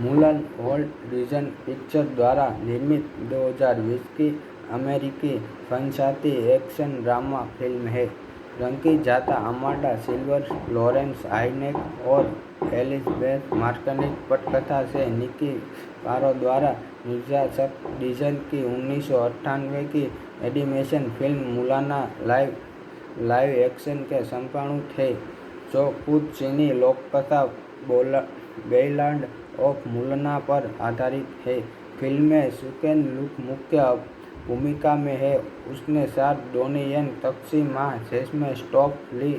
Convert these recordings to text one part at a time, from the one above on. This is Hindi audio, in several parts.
मुलान वॉल्ट डिज्नी पिक्चर द्वारा निर्मित 2020 की अमेरिकी फनशाती एक्शन ड्रामा फिल्म है। रंगीजाता अमांडा सिल्वर, लॉरेंस हाइनेक और एलिज़ाबेथ मार्टिनेज। पटकथा से निकी पारो द्वारा निर्देशित डिज्नी की 1998 की animation film Mulan live action के संस्करण थे, जो खुद चीनी लोककथा बेइलांड ऑफ मुलान पर आधारित है। फिल्म में सुकेन लुक मुख्य भूमिका में है। उसके साथ डोनी येन, तक्सी मा, जेसमिन स्टॉप, ली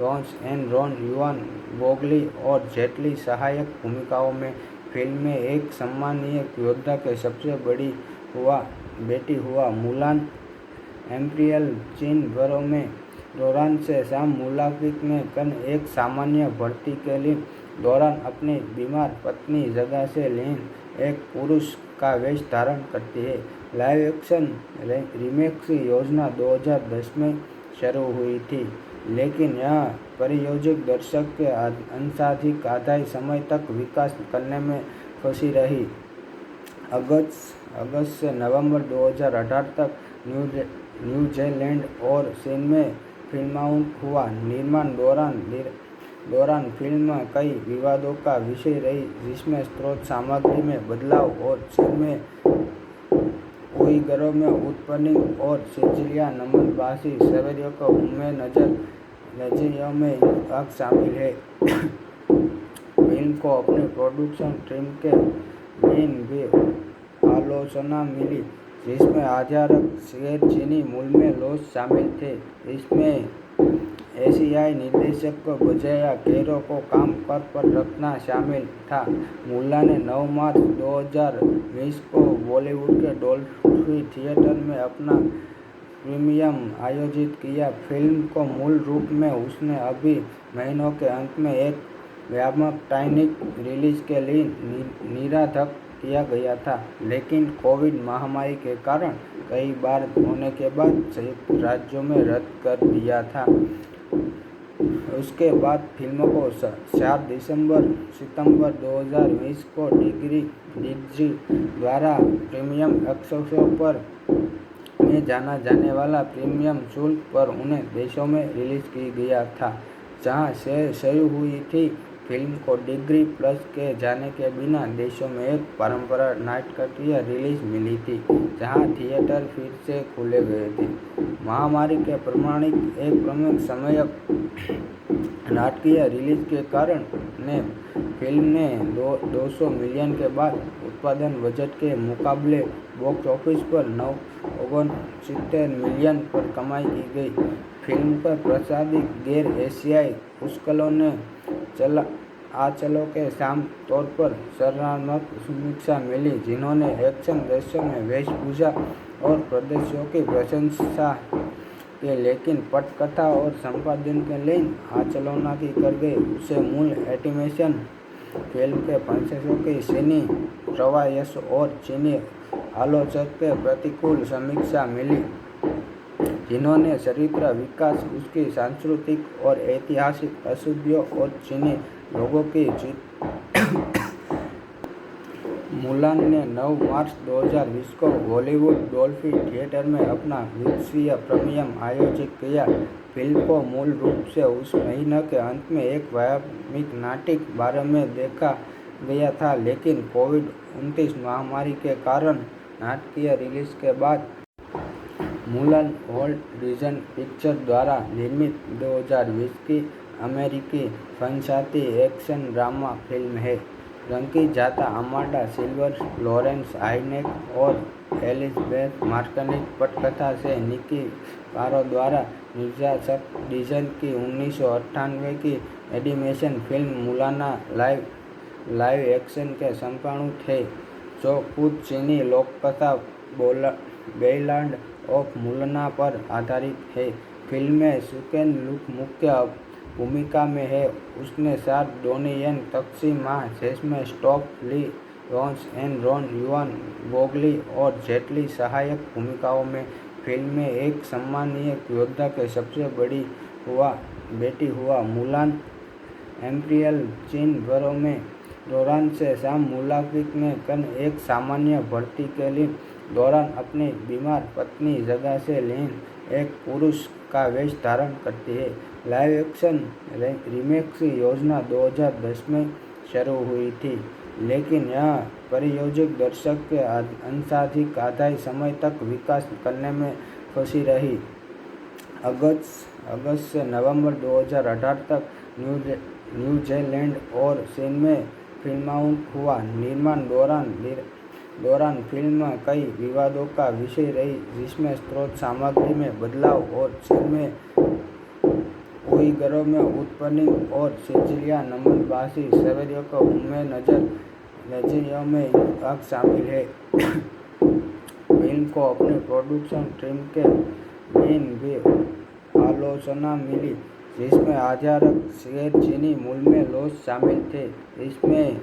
रोन्स एंड रॉन युआन वोगली और जेट ली सहायक भूमिकाओं में। फिल्म में एक सम्मानीय योद्धा के सबसे बेटी हुआ मुलान इम्पीरियल चीन बरों में दौरान से शाम मुलाकात में कन एक सामान्य भर्ती के लिए दौरान अपनी बीमार पत्नी जगह से लीन एक पुरुष का वेश धारण करती है। लाइव एक्शन रीमेक की योजना 2010 में शुरू हुई थी, लेकिन यह परियोजना दर्शक के अंशाधिक आधे समय तक विकास करने में फंसी रही। अगस्त से नवंबर 2018 तक न्यूजीलैंड और चीन में फिल्माउट हुआ। निर्माण दौरान फिल्म कई विवादों का विषय रही, जिसमें स्रोत सामग्री में बदलाव और चीन में उइगरों में उत्पीड़न और सिचिलिया नस्लवासी शहरियों को उम्र नजरियों में इंतकाल शामिल है। फिल्म को अपनी प्रोडक्शन टीम के बीन भी आलोचना मिली, जिसमें आधारक गैर चीनी मूल में लोग शामिल थे। इसमें एशियाई निर्देशक को बजाय गैरों को काम पर रखना शामिल था। मुलान ने 9 मार्च 2020 को बॉलीवुड के डॉल्फी थिएटर में अपना प्रीमियर आयोजित किया। फिल्म को मूल रूप में उसने अभी महीनों के अंत में एक व्यावसायिक रिलीज के लिए निर्धारित किया गया था, लेकिन कोविड महामारी के कारण कई बार होने के बाद संयुक्त राज्यों में रद्द कर दिया था। उसके बाद फिल्म को 4 सितंबर 2020 को डिज्नी द्वारा प्रीमियम एक्सेस पर में जाना जाने वाला प्रीमियम शुल्क पर उन देशों में रिलीज की गया था जहां से शुरू हुई थी। फिल्म को डिज्नी प्लस के जाने के बिना देशों में एक पारंपरिक नाटकीय रिलीज मिली थी, जहां थिएटर फिर से खोले गए थे। महामारी के प्रमाणित एक प्रमुख समयक नाटकीय रिलीज के कारण फिल्म ने 200 मिलियन के बाद उत्पादन बजट के मुकाबले बॉक्स ऑफिस पर 969 मिलियन पर कमाई की गई। फिल्म पर प्रसारित गैर एशियाई पुस्तकों ने आंचलों के साम तौर पर सराहनात्मक समीक्षा मिली, जिन्होंने एक्शन दृश्यों में वेशभूषा और प्रदर्शनों की प्रशंसा की, लेकिन पटकथा और संपादन के लिए आलोचना की कर गई। उसे मूल एनिमेशन फिल्म के प्रशंसकों की चीनी प्रवास और चीनी आलोचक के प्रतिकूल समीक्षा मिली, जिन्होंने चरित्र विकास, उसकी सांस्कृतिक और ऐतिहासिक अशुद्धियों और चीनी लोगों की जीत। मुलान ने 9 मार्च 2020 को बॉलीवुड डॉल्फी थिएटर में अपना विश्व प्रीमियर आयोजित किया। फिल्म को मूल रूप से उस महीने के अंत में एक व्यावसायिक नाटक बारे में देखा गया था, लेकिन कोविड-19 महामारी के कारण नाटकीय रिलीज के बाद मुलान वॉल्ट डिज्नी पिक्चर द्वारा निर्मित 2020 की अमेरिकी फनशाती एक्शन ड्रामा फिल्म है। रंगीजाता अमांडा सिल्वर, लॉरेंस हाइनेक और एलिज़ाबेथ मार्टिनेज। पटकथा से निकी पारो द्वारा निर्देशित डिज्नी की 1998 की animation film Mulan live action के संस्करण थे, जो खुद चीनी लोककथा बेइलांड ऑफ मुलान पर आधारित है। फिल्म में सुकेन लुक मुख्य भूमिका में है। उसके साथ डोनी येन, तक्सी मा, जेसमिन स्टॉप, ली रोन्स एंड रॉन युआन वोगली और जेट ली सहायक भूमिकाओं में। फिल्म में एक सम्मानीय योद्धा के सबसे बेटी हुआ मुलान इम्पीरियल चीन बरों में दौरान से शाम मुलाकिक ने कन एक सामान्य भर्ती के लिए दौरान अपनी बीमार पत्नी जगह से लीन एक पुरुष का वेश धारण करती है। लाइव एक्शन रीमेक की योजना 2010 में शुरू हुई थी, लेकिन यह परियोजक दर्शक के अंशाधिक आधे समय तक विकास करने में फंसी रही। अगस्त से नवंबर 2018 तक न्यूजीलैंड और चीन में फिल्माउट हुआ। निर्माण दौरान फिल्म कई विवादों का विषय रही, जिसमें स्रोत सामग्री में बदलाव और चीन में उइगरों में उत्पन्न और सिचिलिया नमनभाषी सवेरियों को उनमें नजरियों में हक शामिल है। फिल्म को अपने प्रोडक्शन टीम के दिन भी आलोचना मिली, जिसमें आधारक गैर चीनी मूल में लोग शामिल थे। इसमें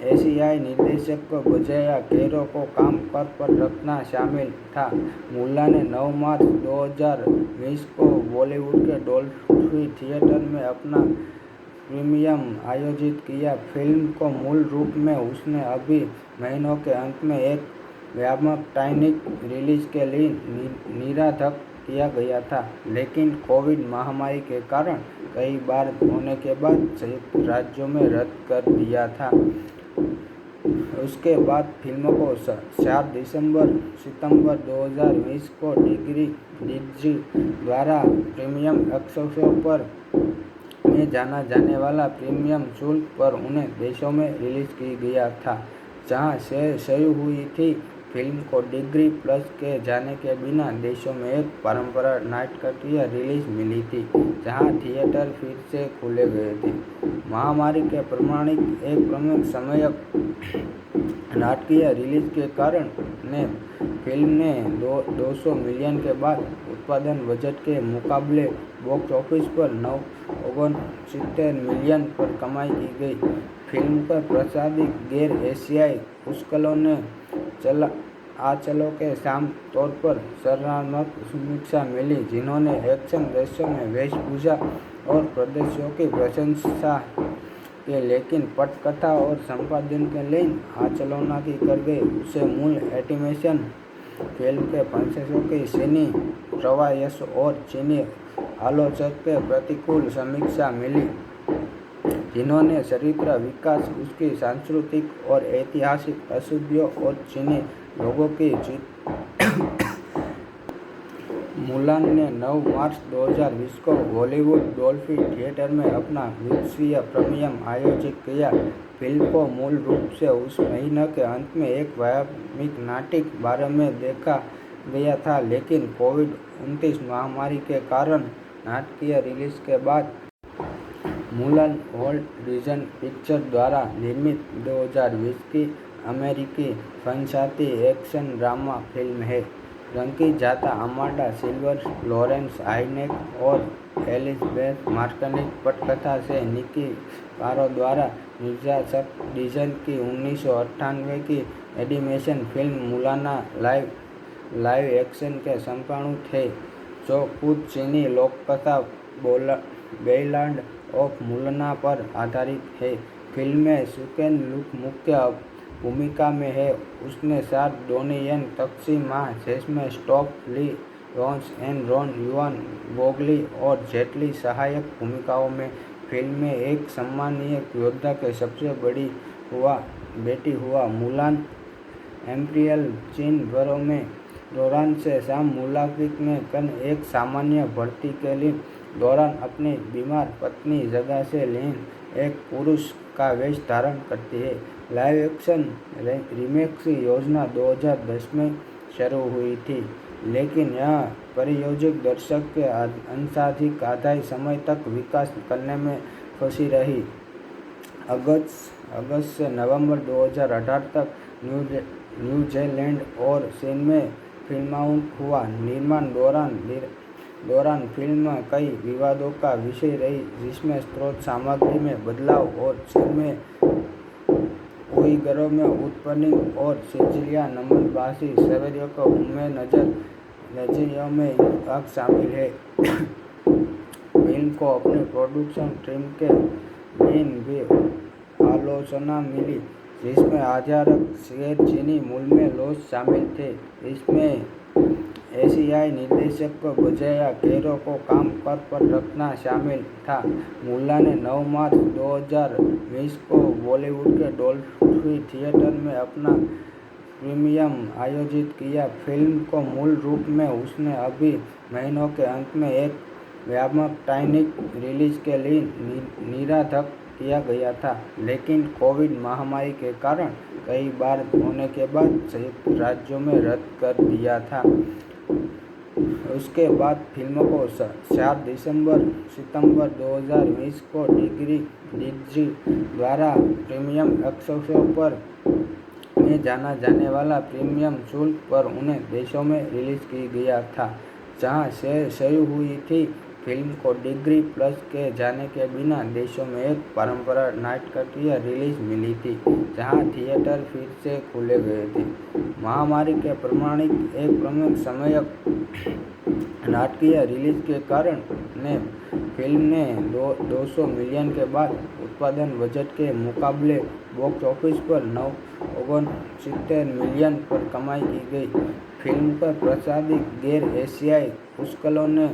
एशियाई निर्देशक को बजाय कैरो को काम पर रखना शामिल था। मुल्ला ने 9 मार्च 2020 को बॉलीवुड के डॉल्फी थिएटर में अपना प्रीमियम आयोजित किया। फिल्म को मूल रूप में उसने अभी महीनों के अंत में एक व्यावसायिक रिलीज के लिए निर्धारित किया गया था, लेकिन कोविड महामारी के कारण कई बार होने के बाद संयुक्त राज्यों में रद्द कर दिया था। उसके बाद फिल्म को 4 सितंबर 2020 को डिज्नी द्वारा प्रीमियम एक्सेस पर में जाना जाने वाला प्रीमियम शुल्क पर उन्हें देशों में रिलीज की गया था, जहां से शुरू हुई थी। फिल्म को डिज्नी प्लस के जाने के बिना देशों में एक पारंपरिक नाटकीय रिलीज मिली थी, जहां थिएटर फिर से खुले गए थे। महामारी के प्रमाणिक एक प्रमुख समयक नाटकीय रिलीज के कारण फिल्म ने 200 मिलियन के बाद उत्पादन बजट के मुकाबले बॉक्स ऑफिस पर 69 मिलियन पर कमाई की गई। फिल्म पर प्रसारित गैर एशियाई पुस्तकों ने आंचलों के साम तौर पर सराहनात्मक समीक्षा मिली, जिन्होंने एक्शन दृश्यों में वेशभूषा और प्रदर्शनों की प्रशंसा की, लेकिन पटकथा और संपादन के लिए आलोचना की कर गई। उसे मूल एनिमेशन फिल्म के प्रशंसकों की चीनी प्रवास और चीनी आलोचक के प्रतिकूल समीक्षा मिली, जिन्होंने चरित्र विकास, उसकी सांस्कृतिक और ऐतिहासिक अशुद्धियों और चीनी लोगों की मुलान ने 9 मार्च 2020 को बॉलीवुड डॉल्फी थिएटर में अपना विश्व प्रीमियम आयोजित किया। फिल्म को मूल रूप से उस महीने के अंत में एक व्यावसायिक नाटक बारे में देखा गया था, लेकिन कोविड-19 महामारी के कारण नाटकीय रिलीज के बाद मुलान वॉल्ट डिज्नी पिक्चर्स द्वारा निर्मित 2020 की अमेरिकी फंतासी एक्शन ड्रामा फिल्म है। रंगी जाता अमांडा सिल्वर, लॉरेंस हाइनेक और एलिजाबेथ मार्टिनेज पटकथा से निकी कारो द्वारा निर्देशित डिज्नी की 1998 की animation film Mulan live action के संस्करण थे, जो खुद चीनी लोककथा बैलाड ऑफ मुलान पर आधारित है। फिल्म में सुकेन लुक मुख्य भूमिका में है। उसने साथ डोनी येन, तक्सी मा, जेसमिन स्टॉप, ली रोन्स एंड रॉन युआन बोगली और जेट ली सहायक भूमिकाओं में। फिल्म में एक सम्मानीय योद्धा के सबसे बेटी हुआ मुलान एम्पीरियल चीन भरों में दौरान से शाम मुलाकिक ने कन एक सामान्य भर्ती के लिए दौरान अपनी बीमार पत्नी जगह से लीन एक पुरुष का वेश धारण करती है। लाइव एक्शन रीमेक की योजना 2010 में शुरू हुई थी, लेकिन यह परियोजक दर्शक के अंशाधिक आधे समय तक विकास करने में फंसी रही। अगस्त से नवंबर 2018 तक न्यूजीलैंड और चीन में फिल्माउट हुआ। निर्माण दौरान फिल्म कई विवादों का विषय रही, जिसमें स्रोत सामग्री में बदलाव और चीन में उइगरों में उत्पन्न और सिचिलिया नमनभाषी सवेरियों को उनमें नजरियों में हक शामिल है। फिल्म को अपने प्रोडक्शन टीम के दिन भी आलोचना मिली, जिसमें आधारक शेयर चीनी मूल्य में लॉस शामिल थे। इसमें एशियाई निर्देशक को बजाय कैरो को काम पर रखना शामिल था। मुल्ला ने 9 मार्च 2020 को बॉलीवुड के डॉल्फी थिएटर में अपना प्रीमियम आयोजित किया। फिल्म को मूल रूप में उसने अभी महीनों के अंत में एक व्यावसायिक रिलीज के लिए निर्धारित किया गया था, लेकिन कोविड महामारी के कारण कई बार होने के बाद संयुक्त राज्यों में रद्द कर दिया था। उसके बाद फिल्म को 4 सितंबर 2020 को डिज्नी द्वारा प्रीमियम एक्सेस पर में जाना जाने वाला प्रीमियम शुल्क पर उन्हें देशों में रिलीज की गया था, जहां से शुरू हुई थी। फिल्म को डिज्नी प्लस के जाने के बिना देशों में एक परंपरागत नाटकीय रिलीज मिली थी, जहां थिएटर फिर से खुले गए थे। महामारी के प्रमाणिक एक प्रमुख समयक नाटकीय रिलीज के कारण फिल्म ने 200 मिलियन के बाद उत्पादन बजट के मुकाबले बॉक्स ऑफिस पर 969 मिलियन पर कमाई की गई। फिल्म पर प्रसारित गैर एशियाई पुस्तकों ने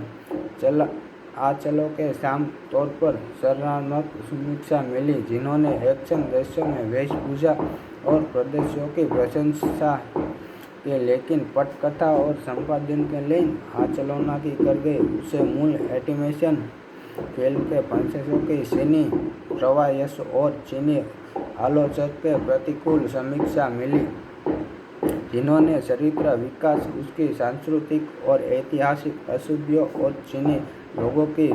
आलोचकों के सामने तौर पर सकारात्मक समीक्षा मिली, जिन्होंने एक्शन दृश्यों में वेशभूषा और प्रदर्शनों की प्रशंसा की, लेकिन पटकथा और संपादन के लिए आलोचना की गई। उसे मूल एनिमेशन फिल्म के प्रशंसकों की चीनी प्रवास और चीनी आलोचकों के प्रतिकूल समीक्षा मिली, जिन्होंने चरित्र विकास, उसकी सांस्कृतिक और ऐतिहासिक अशुद्धियों और चीनी लोगों की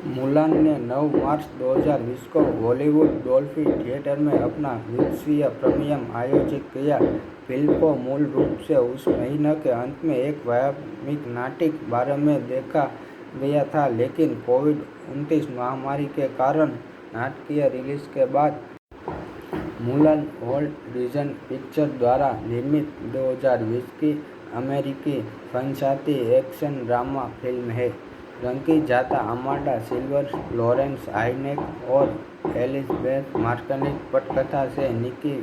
मुलान ने 9 मार्च 2020 को बॉलीवुड डॉल्फी थिएटर में अपना विश्व प्रीमियम आयोजित किया। फिल्म को मूल रूप से उस महीने के अंत में एक व्यावसायिक नाटक बारे में देखा गया था, लेकिन कोविड-19 महामारी के कारण नाटकीय रिलीज के बाद मुलान वॉल्ट डिज्नी पिक्चर्स द्वारा निर्मित 2020 की अमेरिकी फंतासी एक्शन ड्रामा फिल्म है। रंगीजाता अमांडा सिल्वर, लॉरेंस आइनेक और एलिजाबेथ मार्टिनेज, पटकथा से निकी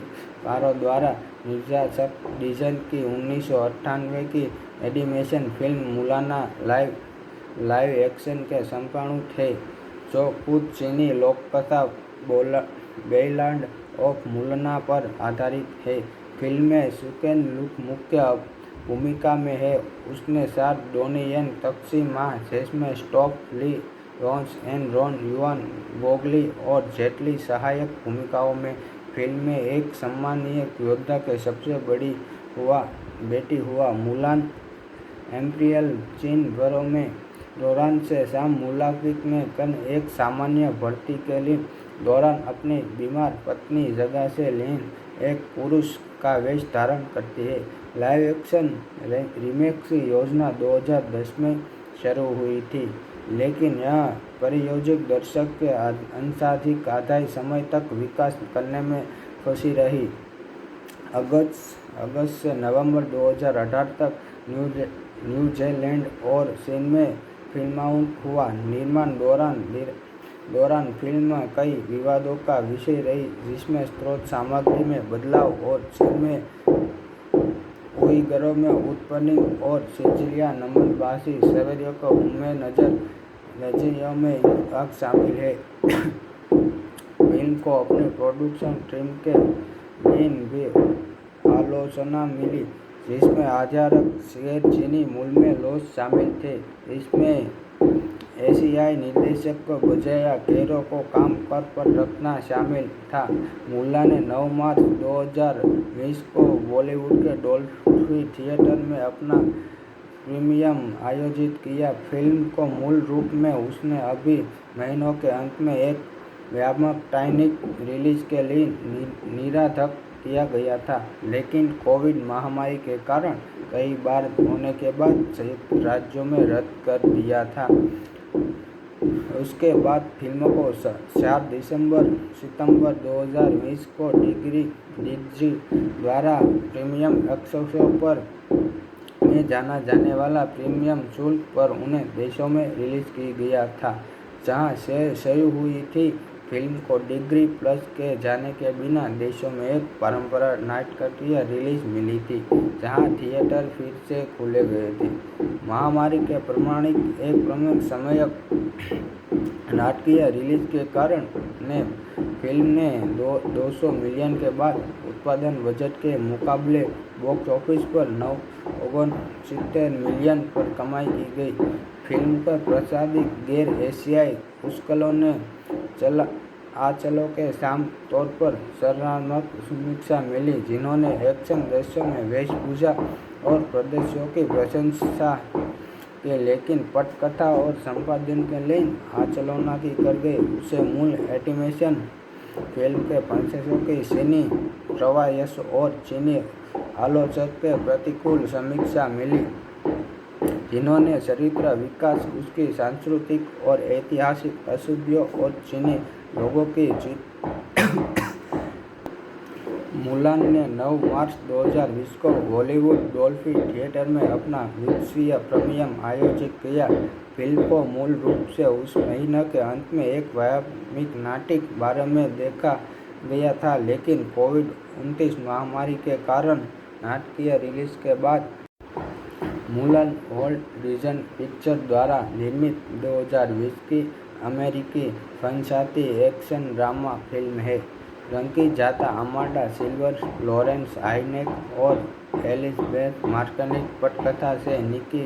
कारो द्वारा निर्देशित डिज्नी की 1998 की animation film Mulan live action के संस्करण है, जो खुद चीनी लोककथा बैलाड ऑफ मुलान पर आधारित है। फिल्म में सुकेन लुक मुख्य भूमिका में है। उसने साथ डोनी तक्सी मा, जेसमिन स्टॉप, ली रोन्स एंड रॉन युआन गोगली और जेट ली सहायक भूमिकाओं में। फिल्म में एक सम्मानीय योद्धा के सबसे बेटी हुआ मुलान इम्पीरियल चीन बरों में दौरान से शाम मुलाकात में कन एक सामान्य भर्ती के लिए दौरान अपनी बीमार पत्नी जगह से लीन एक पुरुष का वेश धारण करती है। लाइव एक्शन रीमेक की योजना 2010 में शुरू हुई थी, लेकिन यह परियोजना दर्शक के अंशाधिक आधे समय तक विकास करने में फंसी रही। अगस्त से नवंबर 2018 तक न्यूजीलैंड और चीन में फिल्मांकन हुआ। निर्माण दौरान फिल्म कई विवादों का विषय रही, जिसमें स्रोत सामग्री में बदलाव और चीन में उइगरों में उत्पन्न और सिचिलिया नमनभाषी शहरियों को उम्र नजरियों में आग शामिल है। फिल्म को अपने प्रोडक्शन टीम के लिए भी आलोचना मिली, जिसमें आधारक शेयर चीनी मूल्य में लॉस शामिल थे। इसमें एशियाई निर्देशक को बजाय कैरो को काम पर रखना शामिल था। मुल्ला ने 9 मार्च 2020 को बॉलीवुड के डॉल्फी थिएटर में अपना प्रीमियम आयोजित किया। फिल्म को मूल रूप में उसने अभी महीनों के अंत में एक व्यावसायिक रिलीज के लिए निर्धारित किया गया था, लेकिन कोविड महामारी के कारण कई बार होने के बाद संयुक्त राज्यों में रद्द कर दिया था। उसके बाद फिल्म को 4 सितंबर 2020 को डिज्नी द्वारा प्रीमियम एक्सेस पर में जाना जाने वाला प्रीमियम शुल्क पर उन्हें देशों में रिलीज की गया था, जहां से शुरू हुई थी। फिल्म को डिग्री प्लस के जाने के बिना देशों में एक परंपरा नाटकीय रिलीज मिली थी, जहां थिएटर फिर से खुले गए थे। महामारी के प्रमाणिक एक प्रमुख समयक नाटकीय रिलीज के कारण ने फिल्म ने 200 मिलियन के बाद उत्पादन बजट के मुकाबले बॉक्स ऑफिस पर 969 मिलियन पर कमाई की गई। फिल्म पर प्रसारित गैर एशियाई पुष्कलों ने आंचलों के साम तौर पर सराहनात्मक समीक्षा मिली, जिन्होंने एक्शन दृश्यों में वेशभूषा और प्रदर्शनों की प्रशंसा की, लेकिन पटकथा और संपादन के लिए आलोचना की कर गई। उसे मूल एनिमेशन फिल्म के प्रशंसकों की चीनी प्रवास और चीनी आलोचक के प्रतिकूल समीक्षा मिली, जिन्होंने चरित्र विकास, उसकी सांस्कृतिक और ऐतिहासिक अशुद्धियों और चीनी लोगों की जीत। मुलान ने 9 मार्च 2020 को हॉलीवुड डॉल्फी थिएटर में अपना विश्व प्रीमियर आयोजित किया। फिल्म को मूल रूप से उस महीने के अंत में एक वैश्विक नाटक बारे में देखा गया था, लेकिन कोविड-19 महामारी के कारण नाटकीय रिलीज के बाद मुलान वॉल्ट डिज्नी पिक्चर्स द्वारा निर्मित 2020 की अमेरिकी फंतासी एक्शन ड्रामा फिल्म है। रंगीजाता अमांडा सिल्वर, लॉरेंस आइनेक और एलिजाबेथ मार्टिनेज पटकथा से निकी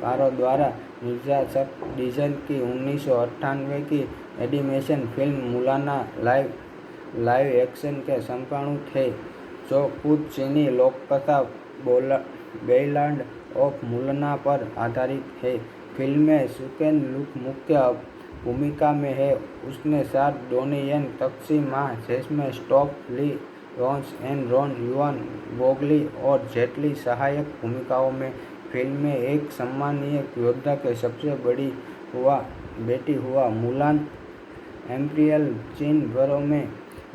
कारो द्वारा निर्देशित डिज्नी की 1998 की animation film Mulan live action के संस्करण थे, जो खुद चीनी लोककथा बैलाड ऑफ मुलान पर आधारित है। फिल्म में सुकेन लुक मुख्य भूमिका में है। उसने साथ डोनियन तक्सी मा, जेसमिन स्टॉप, ली रोन्स एंड रॉन युआन बोगली और जेट ली सहायक भूमिकाओं में। फिल्म में एक सम्मानीय योद्धा के सबसे बड़ी बेटी हुआ मुलान इम्पीरियल चीन बरों में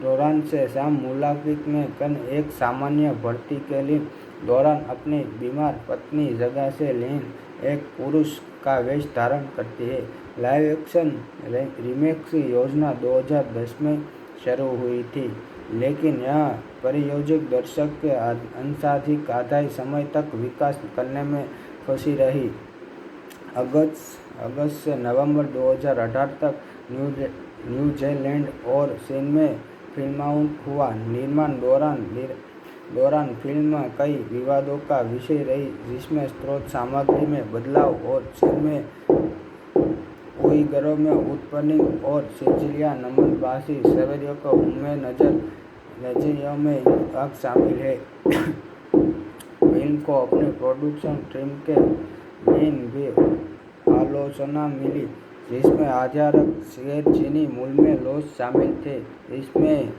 दौरान से शाम मुलाकात में कन एक सामान्य भर्ती के लिए दौरान अपनी बीमार पत्नी जगह से लेन एक पुरुष का वेश धारण करती है। लाइव एक्शन रीमेक की योजना 2010 में शुरू हुई थी, लेकिन यह परियोजना दर्शक के अंशाधिक आधे समय तक विकास करने में फंसी रही। अगस्त से नवंबर 2018 तक न्यूजीलैंड और चीन में फिल्माउट हुआ। निर्माण दौरान फिल्म कई विवादों का विषय रही, जिसमें स्रोत सामग्री में बदलाव और चीन में उइगरों में उत्पन्न और सिचिलिया नमनभाषी शहरियों को उनमें नजरियों में आग शामिल है। फिल्म को अपने प्रोडक्शन टीम के लिए भी आलोचना मिली, जिसमें आधारक गैर चीनी मूल में लोग शामिल थे। इसमें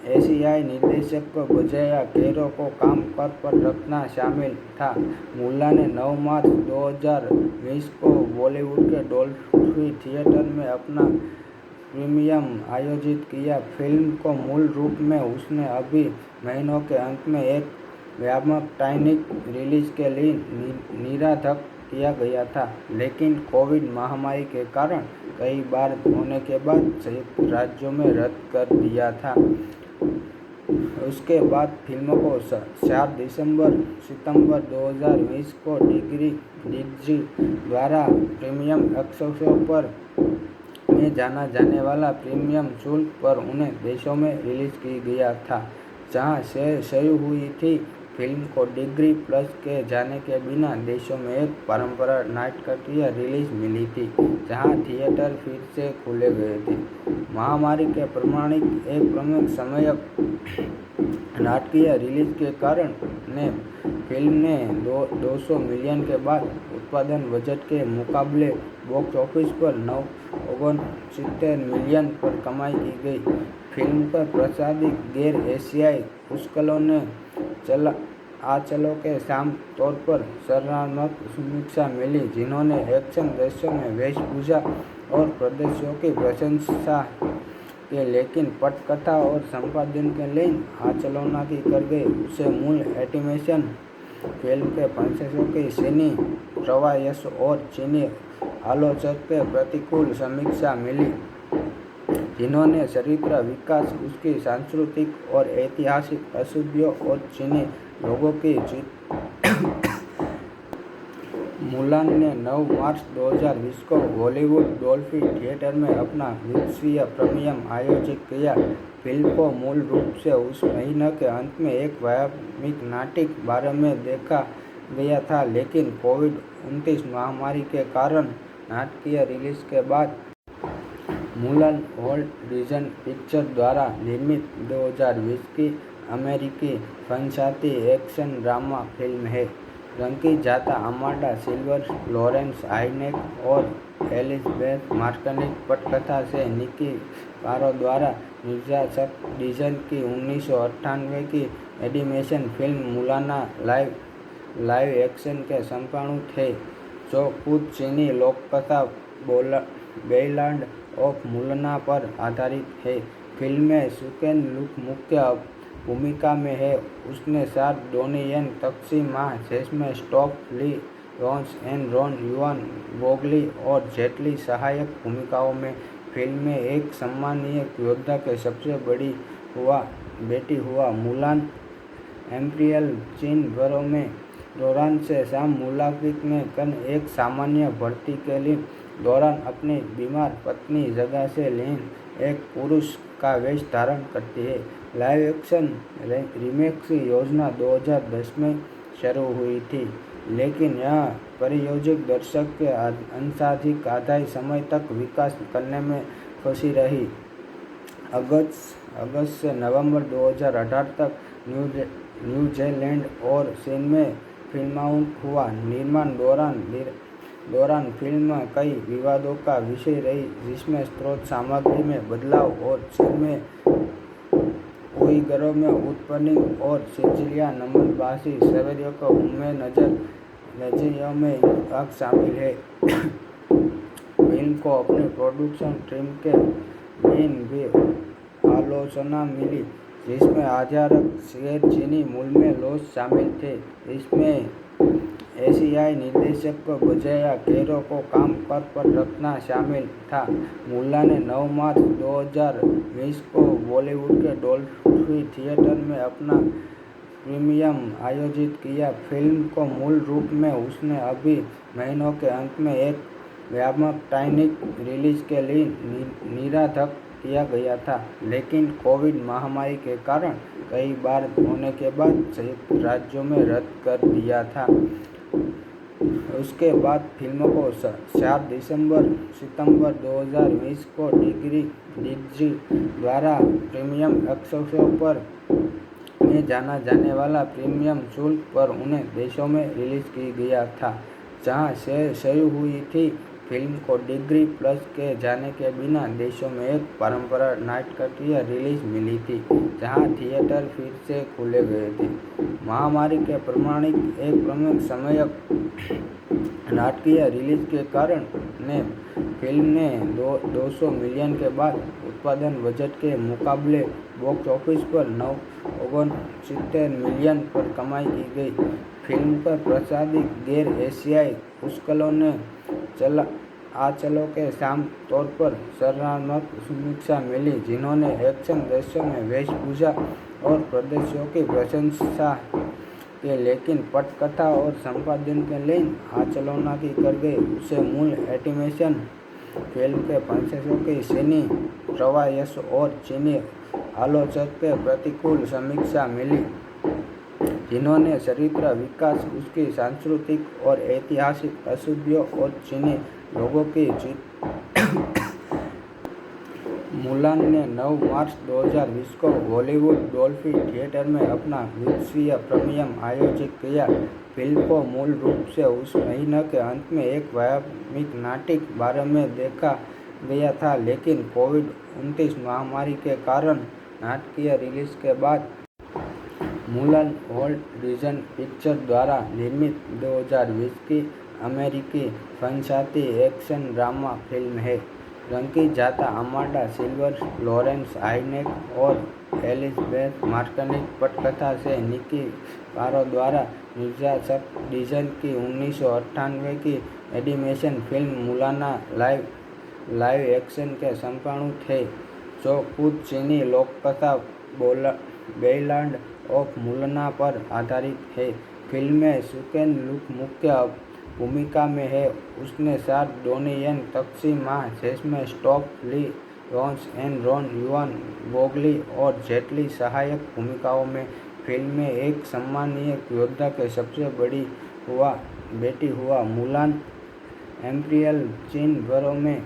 एशियाई निर्देशक को बजाय कैरो को काम पर रखना शामिल था। मुलान ने 9 मार्च 2020 को बॉलीवुड के डॉल्फी थिएटर में अपना प्रीमियर आयोजित किया। फिल्म को मूल रूप में उसने अभी महीनों के अंत में एक वैश्विक रिलीज के लिए निर्धारित किया गया था, लेकिन कोविड महामारी के कारण कई बार होने के बाद संयुक्त राज्यों में रद्द कर दिया था। उसके बाद फिल्म को 4 सितंबर 2020 को डिज्नी द्वारा प्रीमियम एक्सेस पर में जाना जाने वाला प्रीमियम शुल्क पर उन्हें देशों में रिलीज की गया था, जहां से शुरू हुई थी। फिल्म को डिग्री प्लस के जाने के बिना देशों में एक परंपरा नाटकीय रिलीज मिली थी, जहां थिएटर फिर से खुले गए थे। महामारी के प्रमाणिक एक प्रमुख समयक नाटकीय रिलीज के कारण ने फिल्म ने 200 मिलियन के बाद उत्पादन बजट के मुकाबले बॉक्स ऑफिस पर 969 मिलियन पर कमाई की गई। फिल्म पर प्रसारित गैर एशियाई पुष्कलों ने आंचलों के साम तौर पर सराहनात्मक समीक्षा मिली, जिन्होंने एक्शन दृश्यों में वेशभूषा और प्रदर्शनों की प्रशंसा की, लेकिन पटकथा और संपादन के लिए आलोचना की कर गई। उसे मूल एनिमेशन फिल्म के प्रशंसकों की चीनी प्रवास और चीनी आलोचक के प्रतिकूल समीक्षा मिली, जिन्होंने चरित्र विकास, उसकी सांस्कृतिक और ऐतिहासिक अशुद्धियों और चीनी लोगों की जीत। मुलान ने 9 मार्च 2020 को हॉलीवुड डॉल्फी थिएटर में अपना विश्वीय प्रीमियम आयोजित किया। फिल्म को मूल रूप से उस महीने के अंत में एक वैश्विक नाट्य बारे में देखा गया था, लेकिन कोविड-19 महामारी के कारण नाटकीय रिलीज के बाद मुलान वॉल्ट डिज्नी पिक्चर्स द्वारा निर्मित 2020 की अमेरिकी फंसाती एक्शन ड्रामा फिल्म है। रंगीजाता अमांडा सिल्वर, लॉरेंस आइनेक और एलिजाबेथ मार्टिनेज पटकथा से निकी पारो द्वारा निर्देशित डिज्नी की 1998 की animation film Mulan live action के संस्करण थे, जो खुद चीनी लोककथा बैलाड ऑफ मुलान पर आधारित है। फिल्म में सुकेन लुक मुख्य भूमिका में है। उसने साथ डोनी येन, तक्सी मा, जेसमिन स्टॉप, ली रोन्स एंड रॉन युआन बोगली और जेट ली सहायक भूमिकाओं में। फिल्म में एक सम्मानीय योद्धा के सबसे बेटी हुआ मुलान इम्पीरियल चीन बरों में दौरान से शाम मुलाकात में कन एक सामान्य भर्ती के लिए दौरान अपनी बीमार पत्नी जगह से लीन एक पुरुष का वेश धारण करती है। लाइव एक्शन रीमेक की योजना 2010 में शुरू हुई थी, लेकिन यह परियोजना दर्शक के अंशाधिक आधे समय तक विकास करने में फंसी रही। अगस्त से नवंबर 2018 तक न्यूजीलैंड और चीन में फिल्माउट हुआ। निर्माण दौरान फिल्म कई विवादों का विषय रही, जिसमें स्रोत सामग्री में बदलाव और चीन में उइगरों में उत्पन्न और सिचिलिया नमन-भाषी शहरियों को उनमें नजरियों में आग शामिल है। फिल्म को अपने प्रोडक्शन टीम के दिन भी आलोचना मिली, जिसमें आधारक गैर चीनी मूल में लोग शामिल थे। इसमें एशियाई निर्देशक को बजाय कैरो को काम पर रखना शामिल था। मुलान ने 9 मार्च 2020 को बॉलीवुड के डॉल्फी थिएटर में अपना प्रीमियम आयोजित किया। फिल्म को मूल रूप में उसने अभी महीनों के अंत में एक वैश्विक रिलीज के लिए निर्धारित किया गया था, लेकिन कोविड महामारी के कारण कई बार होने के बाद संयुक्त राज्यों में रद्द कर दिया था। उसके बाद फिल्म को 4 सितंबर 2020 को डिज्नी द्वारा प्रीमियम एक्सेस पर में जाना जाने वाला प्रीमियम शुल्क पर उन देशों में रिलीज की गया था जहां से शुरू हुई थी। फिल्म को डिज्नी प्लस के जाने के बिना देशों में एक परंपरा नाटकीय रिलीज मिली थी, जहां थिएटर फिर से खुले गए थे। महामारी के प्रमाणिक एक प्रमुख समयक नाटकीय रिलीज के कारण ने फिल्म ने 200 मिलियन के बाद उत्पादन बजट के मुकाबले बॉक्स ऑफिस पर 69 मिलियन पर कमाई की गई। फिल्म पर प्रसारित गैर एशियाई पुस्तकों ने आलोचकों के साम तौर पर सराहनात्मक समीक्षा मिली, जिन्होंने एक्शन दृश्यों में वेशभूषा और प्रदर्शनों की प्रशंसा की, लेकिन पटकथा और संपादन के लिए आलोचना की कर गई। उसे मूल एनिमेशन फिल्म के प्रशंसकों की चीनी प्रवास और चीनी आलोचकों के प्रतिकूल समीक्षा मिली, जिन्होंने चरित्र विकास, उसकी सांस्कृतिक और ऐतिहासिक अशुद्धियों और चीनी लोगों की जीत। मुलान ने 9 मार्च 2020 को हॉलीवुड डॉल्फी थिएटर में अपना विश्वीय प्रीमियम आयोजित किया। फिल्म को मूल रूप से उस महीने के अंत में एक वैश्विक नाट्य बारे में देखा गया था, लेकिन कोविड-19 महामारी के कारण नाटकीय रिलीज के बाद मुलान वॉल्ट डिज्नी पिक्चर्स द्वारा निर्मित 2020 की अमेरिकी फंसाती एक्शन ड्रामा फिल्म है। रंगीजाता अमांडा सिल्वर, लॉरेंस आइनेक और एलिजाबेथ मार्टिनेज पटकथा से निकी पारो द्वारा निर्देशक डिज्नी की 1998 की animation film Mulan live action के संपादक थे, जो खुद चीनी लोककथा बेइलांड ऑफ मुलाना पर आधारित है। फिल्म में सुकेन लुक मुख्य भूमिका में है। उसने साथ डोनी येन, तक्सी मा, जिसमें स्टॉप ली, रॉन्स एंड रॉन युआन बोगली और जेट ली सहायक भूमिकाओं में। फिल्म में एक सम्मानीय योद्धा के सबसे बड़ी बेटी हुआ मुलान एम्पीरियल चीन घरों में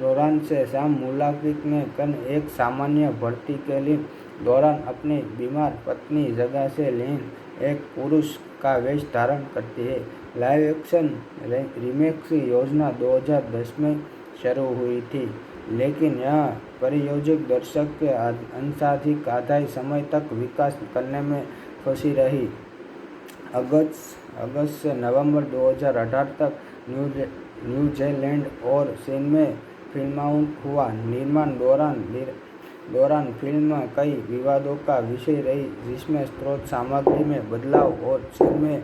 दौरान से शाम मुलाकिक ने कन एक सामान्य भर्ती के लिए दौरान अपनी बीमार पत्नी जगह से लीन एक पुरुष का वेश धारण करती है। लाइव एक्शन रीमेक की योजना 2010 में शुरू हुई थी, लेकिन यह परियोजना दर्शक के अंशाधिक आधे समय तक विकास करने में फंसी रही। अगस्त से नवंबर 2018 तक न्यूजीलैंड और चीन में फिल्माउट हुआ। निर्माण दौरान फिल्म कई विवादों का विषय रही, जिसमें स्रोत सामग्री में बदलाव और चीन में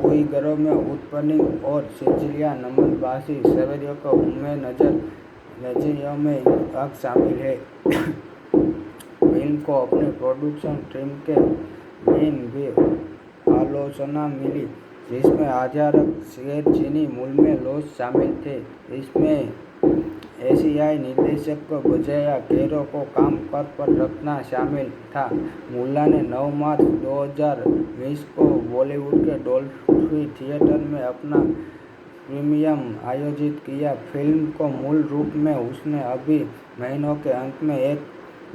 उइगरों में उत्पीड़न और सिचिलिया नमनभाषी सवेरियों को उनमें नजरियों में आग शामिल है। फिल्म को अपने प्रोडक्शन टीम के दिन भी आलोचना मिली, जिसमें आधारक गैर चीनी मूल में लोग शामिल थे। इसमें एशियाई निर्देशक को बजाय गैरों को काम पर रखना शामिल था। मुल्ला ने 9 मार्च 2020 को बॉलीवुड के डॉल्फी थिएटर में अपना प्रीमियम आयोजित किया। फिल्म को मूल रूप में उसने अभी महीनों के अंत में एक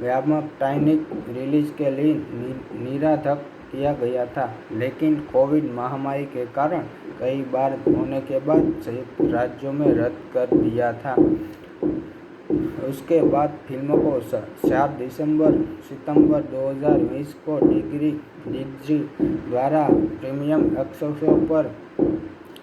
व्यावसायिक रिलीज के लिए निर्धारित किया गया था, लेकिन कोविड महामारी के कारण कई बार होने के बाद संयुक्त राज्यों में रद्द कर दिया था। उसके बाद फिल्म को 4 सितंबर 2020 को डिज्नी द्वारा प्रीमियम एक्सेस पर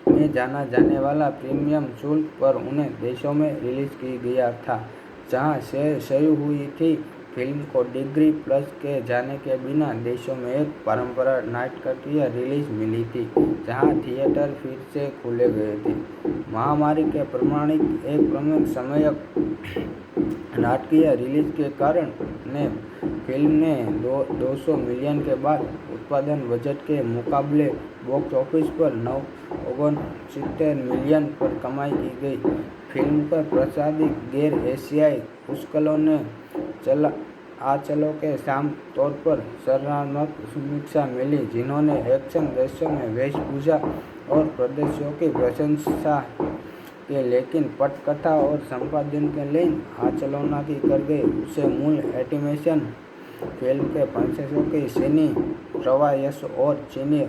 में जाना जाने वाला प्रीमियम शुल्क पर उन्हें देशों में रिलीज की गया था, जहां से शुरू हुई थी। फिल्म को डिज्नी प्लस के जाने के बिना देशों में एक पारंपरिक नाटकीय रिलीज मिली थी, जहां थिएटर फिर से खुले गए थे। महामारी के प्रमाणिक एक प्रमुख समयक नाटकीय रिलीज के कारण फिल्म ने 200 मिलियन के बाद उत्पादन बजट के मुकाबले बॉक्स ऑफिस पर 69 मिलियन पर कमाई की गई। फिल्म पर प्रसारित गैर एशियाई पुस्तकों ने आंचलों के साम तौर पर सराहनात्मक समीक्षा मिली, जिन्होंने एक्शन दृश्यों में वेशभूषा और प्रदर्शनों की प्रशंसा की, लेकिन पटकथा और संपादन के लिए आलोचना की कर गई। उसे मूल एनिमेशन फिल्म के प्रशंसकों की चीनी प्रवास और चीनी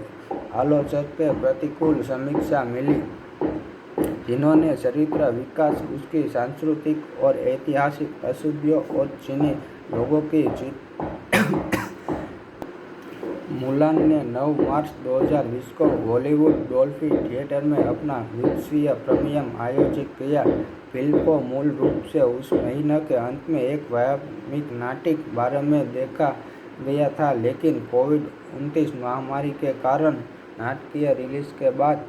आलोचक के प्रतिकूल समीक्षा मिली, जिन्होंने चरित्र विकास, उसकी सांस्कृतिक और ऐतिहासिक अशुद्धियों और चीनी लोगों की मुलान ने 9 मार्च 2020 को बॉलीवुड डॉल्फी थिएटर में अपना विश्व प्रीमियम आयोजित किया। फिल्म को मूल रूप से उस महीने के अंत में एक व्यावसायिक नाटक बारे में देखा गया था, लेकिन कोविड-19 महामारी के कारण नाटकीय रिलीज के बाद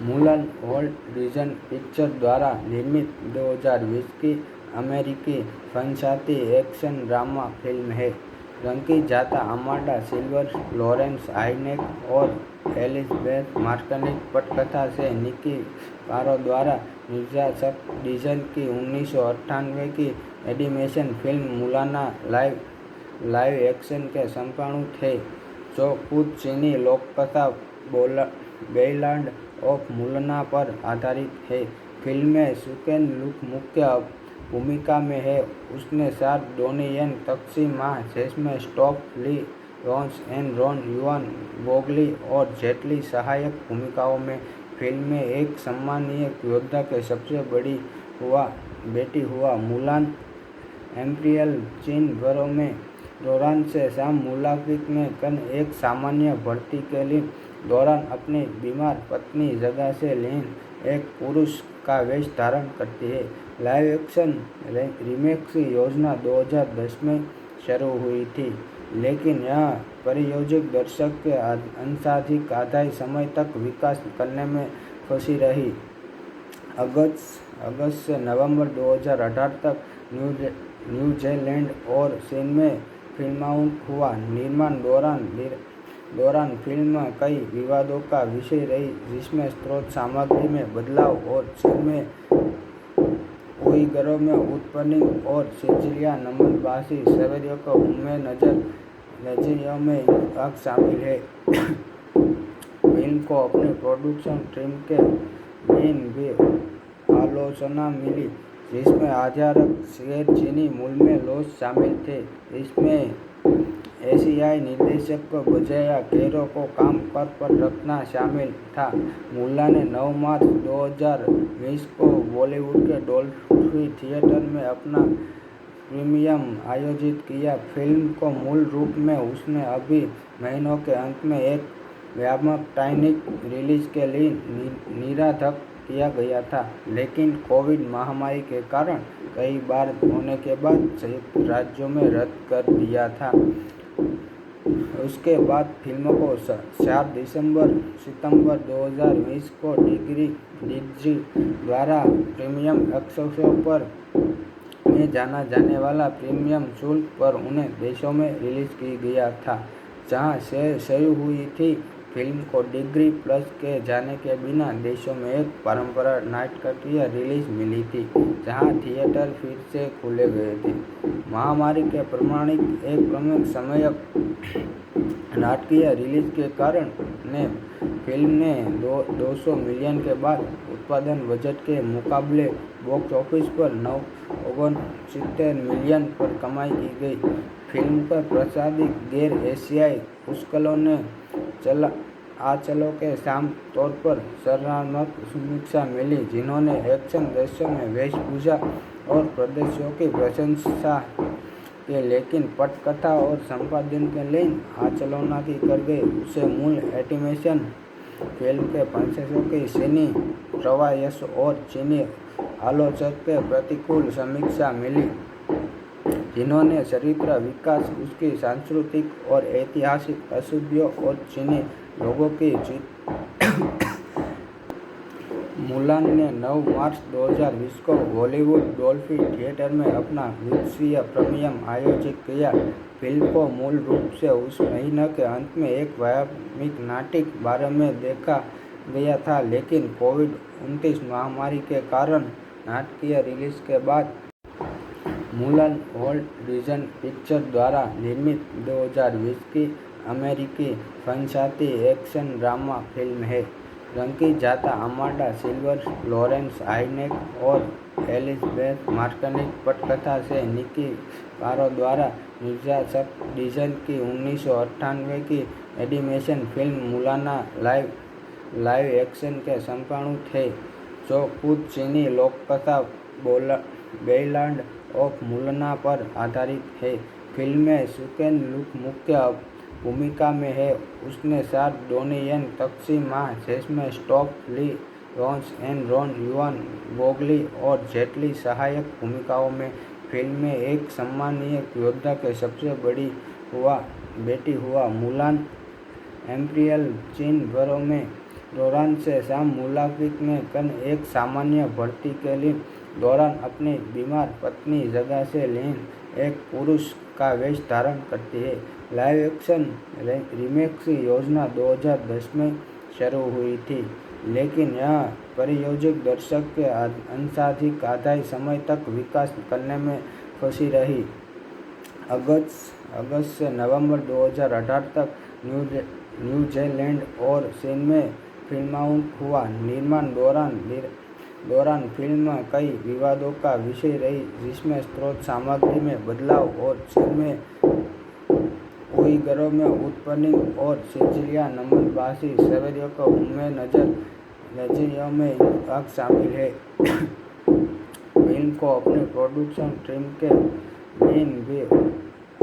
मुलान वॉल्ट डिज्नी पिक्चर्स द्वारा निर्मित 2020 की अमेरिकी फंतासी एक्शन ड्रामा फिल्म है। रंगी जाता अमांडा सिल्वर, लॉरेंस हाइनेक और एलिजाबेथ मार्टिनेज पटकथा से निकी कारो द्वारा निर्देशक डिज्नी की 1998 की animation film Mulan live action के संपादक थे, जो खुद चीनी लोककथा बेइलांड ऑफ मुलाना पर आधारित है। फिल्म में सुकेन लुक मुख्य भूमिका में है। उसने साथ डोनी येन, तक्सी मा, जिसमें स्टॉप ली, रॉन्स एंड रॉन युआन बोगली और जेट ली सहायक भूमिकाओं में। फिल्म में एक सम्मानीय योद्धा के सबसे बड़ी बेटी हुआ मुलान एम्पीरियल चीन घरों में दौरान से शाम मुलाकिक ने कन एक सामान्य भर्ती के लिए दौरान अपनी बीमार पत्नी जगह से लीन एक पुरुष का वेश धारण करती है। लाइव एक्शन रीमेक की योजना 2010 में शुरू हुई थी, लेकिन यह परियोजना दर्शक के अंशाधिक आधे समय तक विकास करने में फंसी रही। अगस्त से नवंबर 2018 तक न्यूजीलैंड और चीन में फिल्मांकन हुआ। निर्माण दौरान फिल्म कई विवादों का विषय रही, जिसमें स्रोत सामग्री में बदलाव और चीन में उइगरों में उत्पीड़न और सिचिलिया नमनभाषी शहरियों को उनमें नजरियों में हक शामिल है। फिल्म को अपनी प्रोडक्शन टीम के लिए भी आलोचना मिली, जिसमें आधारक गैर चीनी मूल में लोग शामिल थे। इसमें एशियाई निर्देशक को बजाय गैरों को काम पर रखना शामिल था। मुलान ने 9 मार्च 2020 को बॉलीवुड के डॉल्फी थिएटर में अपना प्रीमियम आयोजित किया। फिल्म को मूल रूप में उसने अभी महीनों के अंत में एक व्यावसायिक रिलीज के लिए निर्धारित किया गया था, लेकिन कोविड महामारी के कारण कई बार होने के बाद संयुक्त राज्यों में रद्द कर दिया था। उसके बाद फिल्म को 4 सितंबर 2020 को डिज्नी द्वारा प्रीमियम एक्सेस पर में जाना जाने वाला प्रीमियम शुल्क पर उन्हें देशों में रिलीज की गया था, जहां से शुरू हुई थी। फिल्म को डिज्नी प्लस के जाने के बिना देशों में एक पारंपरिक नाटकीय रिलीज मिली थी, जहां थिएटर फिर से खुले गए थे। महामारी के प्रमाणिक एक प्रमुख समय नाटकीय रिलीज के कारण फिल्म ने 200 मिलियन के बाद उत्पादन बजट के मुकाबले बॉक्स ऑफिस पर 69 मिलियन पर कमाई की गई। फिल्म पर प्रसारित गैर एशियाई पुस्तकों ने आंचलों के साम तौर पर सराहनात्मक समीक्षा मिली, जिन्होंने एक्शन दृश्यों में वेशभूषा और प्रदर्शनों की प्रशंसा की, लेकिन पटकथा और संपादन के लिए आलोचना की कर गई। उसे मूल एनिमेशन फिल्म के प्रशंसकों की चीनी प्रवास और चीनी आलोचक के प्रतिकूल समीक्षा मिली, जिन्होंने चरित्र विकास, उसकी सांस्कृतिक और ऐतिहासिक अशुद्धियों और चीनी लोगों की मुलान ने 9 मार्च 2020 को बॉलीवुड डॉल्फी थिएटर में अपना विश्व प्रीमियम आयोजित किया। फिल्म को मूल रूप से उस महीने के अंत में एक व्यावसायिक नाटक बारे में देखा गया था, लेकिन कोविड-19 महामारी के कारण नाटकीय रिलीज के बाद मुलान वॉल्ट डिज्नी पिक्चर्स द्वारा निर्मित 2020 की अमेरिकी फंतासी एक्शन ड्रामा फिल्म है। रंगी जाता अमांडा सिल्वर, लॉरेंस आइनेक और एलिजाबेथ मार्टिनेज पटकथा से निकी कारो द्वारा निर्देशित डिज्नी की 1998 की animation film Mulan live action के संस्करण थे, जो खुद चीनी लोककथा बैलाड ऑफ मुलान पर आधारित है। फिल्म में सुकेन लुक मुख्य भूमिका में है। उसने साथ डोनियन तक्सी मा, जेसमिन स्टॉप ली, रोन्स एंड रॉन युआन बोगली और जेट ली सहायक भूमिकाओं में। फिल्म में एक सम्मानीय योद्धा के सबसे बेटी हुआ मुलान इम्पीरियल चीन भरों में दौरान से शाम मुलाकात में कन एक सामान्य भर्ती के लिए दौरान अपनी बीमार पत्नी जगह से लीन एक पुरुष का वेश धारण करती है। लाइव एक्शन रीमेक की योजना 2010 में शुरू हुई थी, लेकिन यह परियोजना दर्शक के अंशाधिक आधे समय तक विकास करने में फंसी रही। अगस्त से नवंबर 2018 तक न्यूजीलैंड और चीन में फिल्मांकन हुआ। निर्माण दौरान फिल्म कई विवादों का विषय रही, जिसमें स्रोत सामग्री में बदलाव और चीन में उइगरों में उत्पीड़न और सिचिलिया नमनभाषी शहरियों को उनमें नजरियों में हक शामिल है। फिल्म को अपनी प्रोडक्शन टीम के लिए भी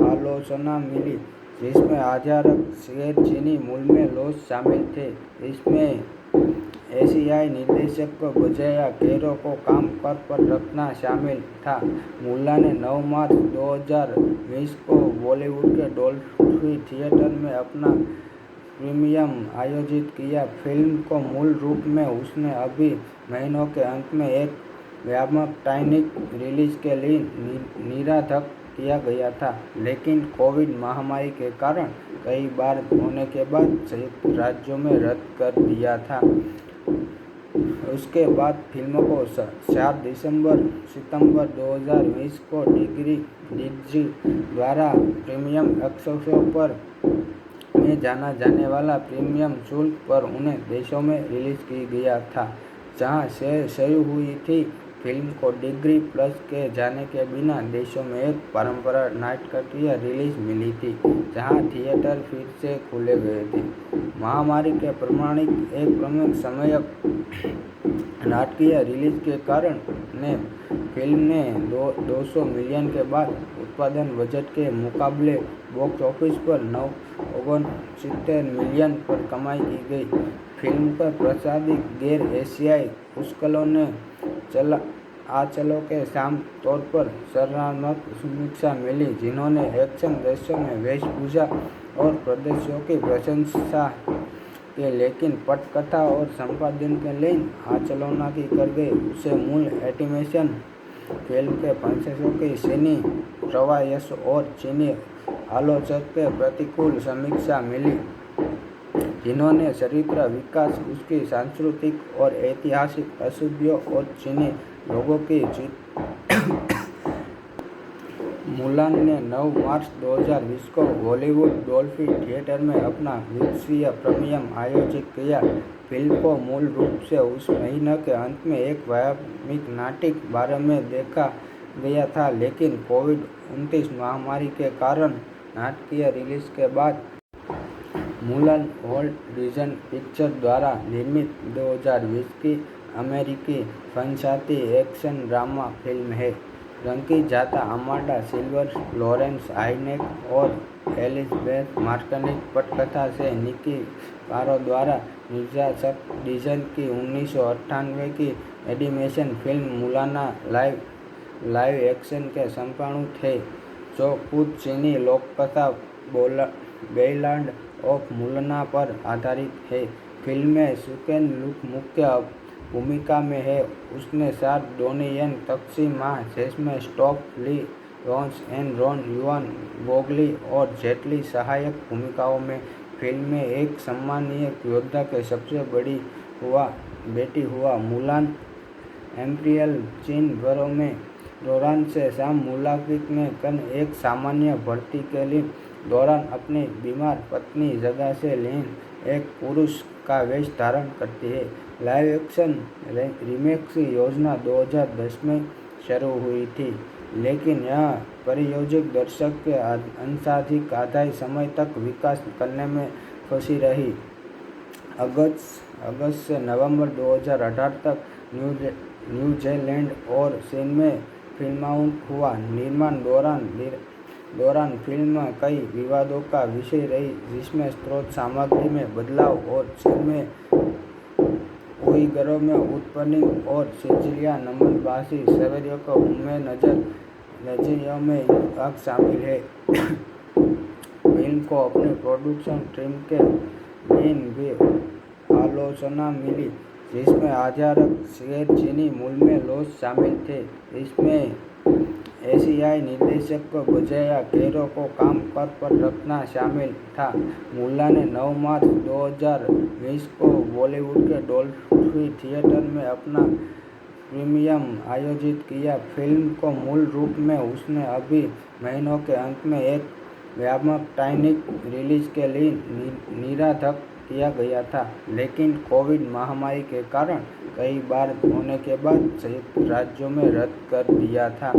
आलोचना मिली, जिसमें आधारक गैर चीनी मूल में लोग शामिल थे। इसमें एशियाई निर्देशक को बजाया कैरो को काम पर रखना शामिल था। मुल्ला ने 9 मार्च 2020 को बॉलीवुड के डॉल्फी थिएटर में अपना प्रीमियम आयोजित किया। फिल्म को मूल रूप में उसने अभी महीनों के अंत में एक व्यावसायिक रिलीज के लिए निर्धारित किया गया था, लेकिन कोविड महामारी के कारण कई बार होने के बाद संयुक्त राज्यों में रद्द कर दिया था। उसके बाद फिल्म को 4 सितंबर 2020 को डिज्नी द्वारा प्रीमियम एक्सेस पर में जाना जाने वाला प्रीमियम शुल्क पर उन्हें देशों में रिलीज की गया था, जहां से शुरू हुई थी। फिल्म को डिज्नी प्लस के जाने के बिना देशों में एक परंपरागत नाटकीय रिलीज मिली थी, जहां थिएटर फिर से खुले गए थे। महामारी के प्रमाणित एक प्रमुख समयक नाटकीय रिलीज के कारण फिल्म ने 200 मिलियन के बाद उत्पादन बजट के मुकाबले बॉक्स ऑफिस पर 969 मिलियन पर कमाई की गई। फिल्म पर प्रसारित गैर एशियाई पुस्तकों ने आंचलों के साम तौर पर सराहनात्मक समीक्षा मिली, जिन्होंने एक्शन दृश्यों में वेशभूषा और प्रदर्शनों की प्रशंसा की, लेकिन पटकथा और संपादन के लिए आलोचना की कर गई। उसे मूल एनिमेशन फिल्म के प्रशंसकों की चीनी प्रवास और चीनी आलोचक के प्रतिकूल समीक्षा मिली, जिन्होंने चरित्र विकास, उसकी सांस्कृतिक और ऐतिहासिक अशुद्धियों और चीनी लोगों की जीत। मुलान ने 9 मार्च 2020 को हॉलीवुड डॉल्फी थिएटर में अपना विश्व प्रीमियम आयोजित किया। फिल्म को मूल रूप से उस महीने के अंत में एक व्यावसायिक नाटक बारे में देखा गया था, लेकिन कोविड-19 महामारी के कारण नाटकीय रिलीज के बाद मुलान वॉल्ट डिज्नी पिक्चर्स द्वारा निर्मित 2020 की अमेरिकी फंतासी एक्शन ड्रामा फिल्म है। रंगीजाता अमांडा सिल्वर, लॉरेंस आइनेक और एलिजाबेथ मार्टिनेज पटकथा से निकी कारो द्वारा निर्देशित डिज्नी की 1998 की animation film Mulan live action के संस्करण थे, जो खुद चीनी लोककथा बैलाड ऑफ मुलान पर आधारित है। फिल्म में सुकेन लुक मुख्य भूमिका में है। उसने साथ डोनी येन, तक्सी मा, जेसमिन स्टॉप, ली रोन्स एंड रॉन युआन गोगली और जेट ली सहायक भूमिकाओं में। फिल्म में एक सम्मानीय योद्धा के सबसे बेटी हुआ मुलान इम्पीरियल चीन दौरान से शाम मुलाकात में कन एक सामान्य भर्ती के लिए दौरान अपनी बीमार पत्नी जगह से लेन एक पुरुष का वेश धारण करती है। लाइव एक्शन रीमेक की योजना 2010 में शुरू हुई थी, लेकिन यह परियोजना दर्शक के अंशाधिक आधे समय तक विकास करने में फंसी रही। अगस्त से नवंबर 2018 तक न्यूजीलैंड और चीन में फिल्माउट हुआ। निर्माण दौरान फिल्म कई विवादों का विषय रही, जिसमें स्रोत सामग्री में बदलाव और चीन में उइगरों में उत्पन्न और सिचिलिया नमनभाषी शहरियों को उनमें नजरियों में आग शामिल है। फिल्म को अपने प्रोडक्शन टीम के लिए भी आलोचना मिली, जिसमें आधारक गैर चीनी मूल में लोग शामिल थे। इसमें एशियाई निर्देशक को बजाया कैरो को काम पर रखना शामिल था। मुल्ला ने 9 मार्च 2020 को बॉलीवुड के डॉल्फी थिएटर में अपना प्रीमियम आयोजित किया। फिल्म को मूल रूप में उसने अभी महीनों के अंत में एक व्यावसायिक रिलीज के लिए निर्धारित किया गया था, लेकिन कोविड महामारी के कारण कई बार होने के बाद संयुक्त राज्यों में रद्द कर दिया था।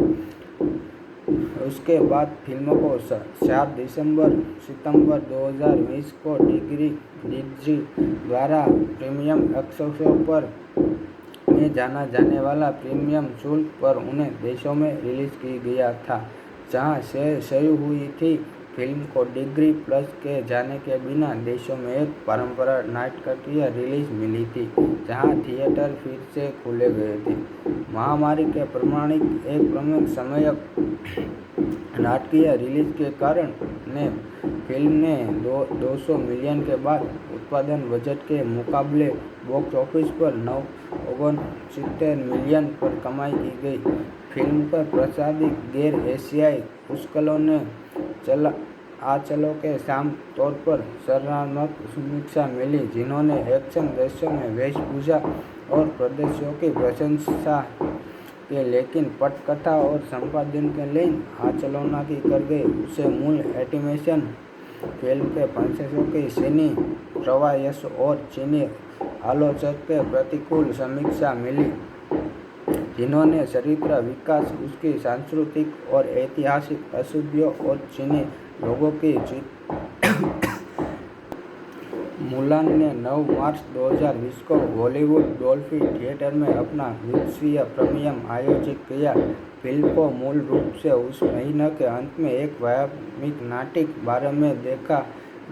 उसके बाद फिल्म को 4 सितंबर 2020 को डिज्नी द्वारा प्रीमियम एक्सेस पर में जाना जाने वाला प्रीमियम शुल्क पर उन्हें देशों में रिलीज की गया था, जहां से शुरू हुई थी। फिल्म को डिग्री प्लस के जाने के बिना देशों में एक परंपरा नाटकीय रिलीज मिली थी, जहां थिएटर फिर से खुले गए थे। महामारी के प्रमाणिक एक प्रमुख समयक नाटकीय रिलीज के कारण ने फिल्म ने 200 मिलियन के बाद उत्पादन बजट के मुकाबले बॉक्स ऑफिस पर 69 मिलियन पर कमाई की गई। फिल्म पर प्रसारित गैर एशियाई पुष्कलों ने आंचलों के साम तौर पर सराहनात्मक समीक्षा मिली, जिन्होंने एक्शन दृश्यों में वेशभूषा और प्रदर्शनों की प्रशंसा की, लेकिन पटकथा और संपादन के लिए आलोचना की कर गई। उसे मूल एनिमेशन फिल्म के प्रशंसकों की चीनी प्रवास और चीनी आलोचक के प्रतिकूल समीक्षा मिली, जिन्होंने चरित्र विकास, उसकी सांस्कृतिक और ऐतिहासिक अशुद्धियों और चीनी लोगों की जीत। मुलान ने 9 मार्च 2020 को हॉलीवुड डॉल्फी थिएटर में अपना विश्व प्रीमियर आयोजित किया। फिल्म को मूल रूप से उस महीने के अंत में एक वैश्विक नाटक बारे में देखा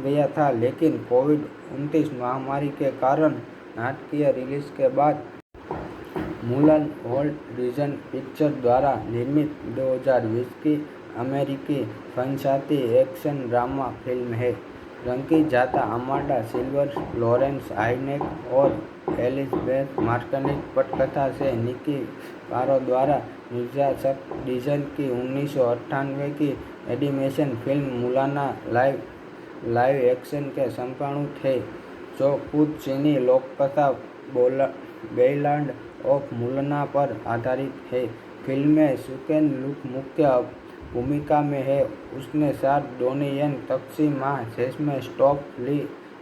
गया था, लेकिन कोविड-19 महामारी के कारण नाटकीय रिलीज के बाद मुलान वॉल्ट डिज्नी पिक्चर्स द्वारा निर्मित 2020 की अमेरिकी फंतासी एक्शन ड्रामा फिल्म है। रंगी जाता अमांडा सिल्वर, लॉरेंस आइनेक और एलिजाबेथ मार्टिनेज पटकथा से निकी पारो द्वारा निर्देशित डिज्नी की 1998 की animation film Mulan live action के संस्करण थे, जो खुद चीनी लोककथा बैलाड ऑफ मुलान पर आधारित है। फिल्म में सुकेन लुक मुख्य भूमिका में है। उसने साथ डोनी येन, तक्सी मा, जेसमिन स्टॉप, ली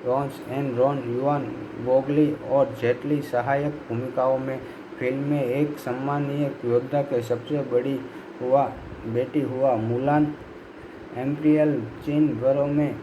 रोन्स एंड रॉन युआन गोगली और जेट ली सहायक भूमिकाओं में। फिल्म में एक सम्मानीय योद्धा के सबसे बेटी हुआ मुलान इम्पीरियल चीन बरों में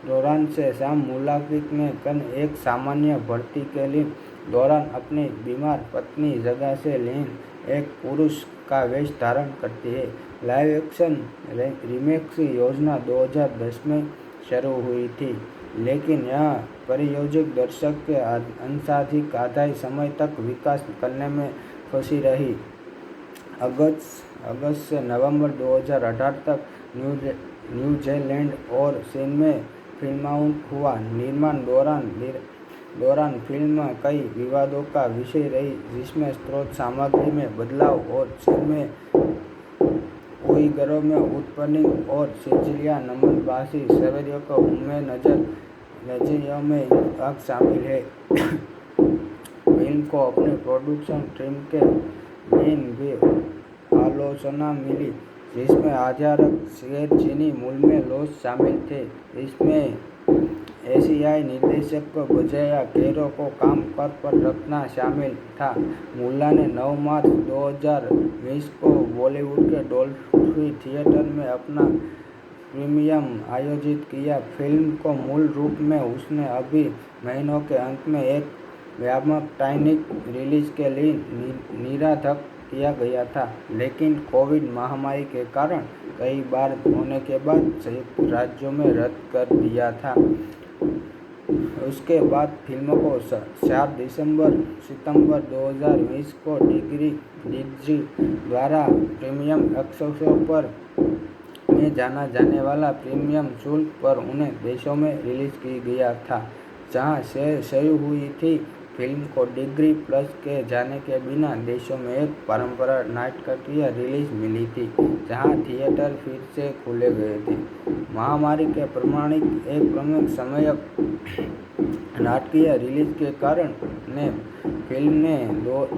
दौरान से शाम मुलाकात में कन एक सामान्य भर्ती के लिए दौरान अपनी बीमार पत्नी जगह से लीन एक पुरुष का वेश धारण करती है। लाइव एक्शन रीमेक की योजना 2010 में शुरू हुई थी, लेकिन यह परियोजना दर्शक के अंशाधिक आधे समय तक विकास करने में फंसी रही। अगस्त से नवंबर 2018 तक न्यूजीलैंड और चीन में फिल्माउट हुआ। निर्माण दौरान फिल्म कई विवादों का विषय रही, जिसमें स्रोत सामग्री में बदलाव और चीन में उइगरों में उत्पन्न और सिचिलिया नमन-भाषी शहरियों को उनमें नजरियों में आग शामिल है। फिल्म को अपने प्रोडक्शन टीम के लिए भी आलोचना मिली, जिसमें आधारक गैर चीनी मूल में लोग शामिल थे। इसमें एशियाई निर्देशक को बजाय गैरों को काम पर रखना शामिल था। मुलान ने 9 मार्च 2020 को बॉलीवुड के डॉल्फी थिएटर में अपना प्रीमियर आयोजित किया। फिल्म को मूल रूप में उसने अभी महीनों के अंत में एक व्यावसायिक रिलीज के लिए निर्धारित किया गया था, लेकिन कोविड महामारी के कारण कई बार होने के बाद संयुक्त राज्यों में रद्द कर दिया था। उसके बाद फिल्म को 4 सितंबर 2020 को डिज्नी द्वारा प्रीमियम एक्सेस पर में जाना जाने वाला प्रीमियम शुल्क पर उन्हें देशों में रिलीज की गया था, जहां से शुरू हुई थी। फिल्म को डिग्री प्लस के जाने के बिना देशों में एक परंपरा नाटकीय रिलीज मिली थी, जहां थिएटर फिर से खुले गए थे। महामारी के प्रमाणिक एक प्रमुख समयक नाटकीय रिलीज के कारण ने फिल्म ने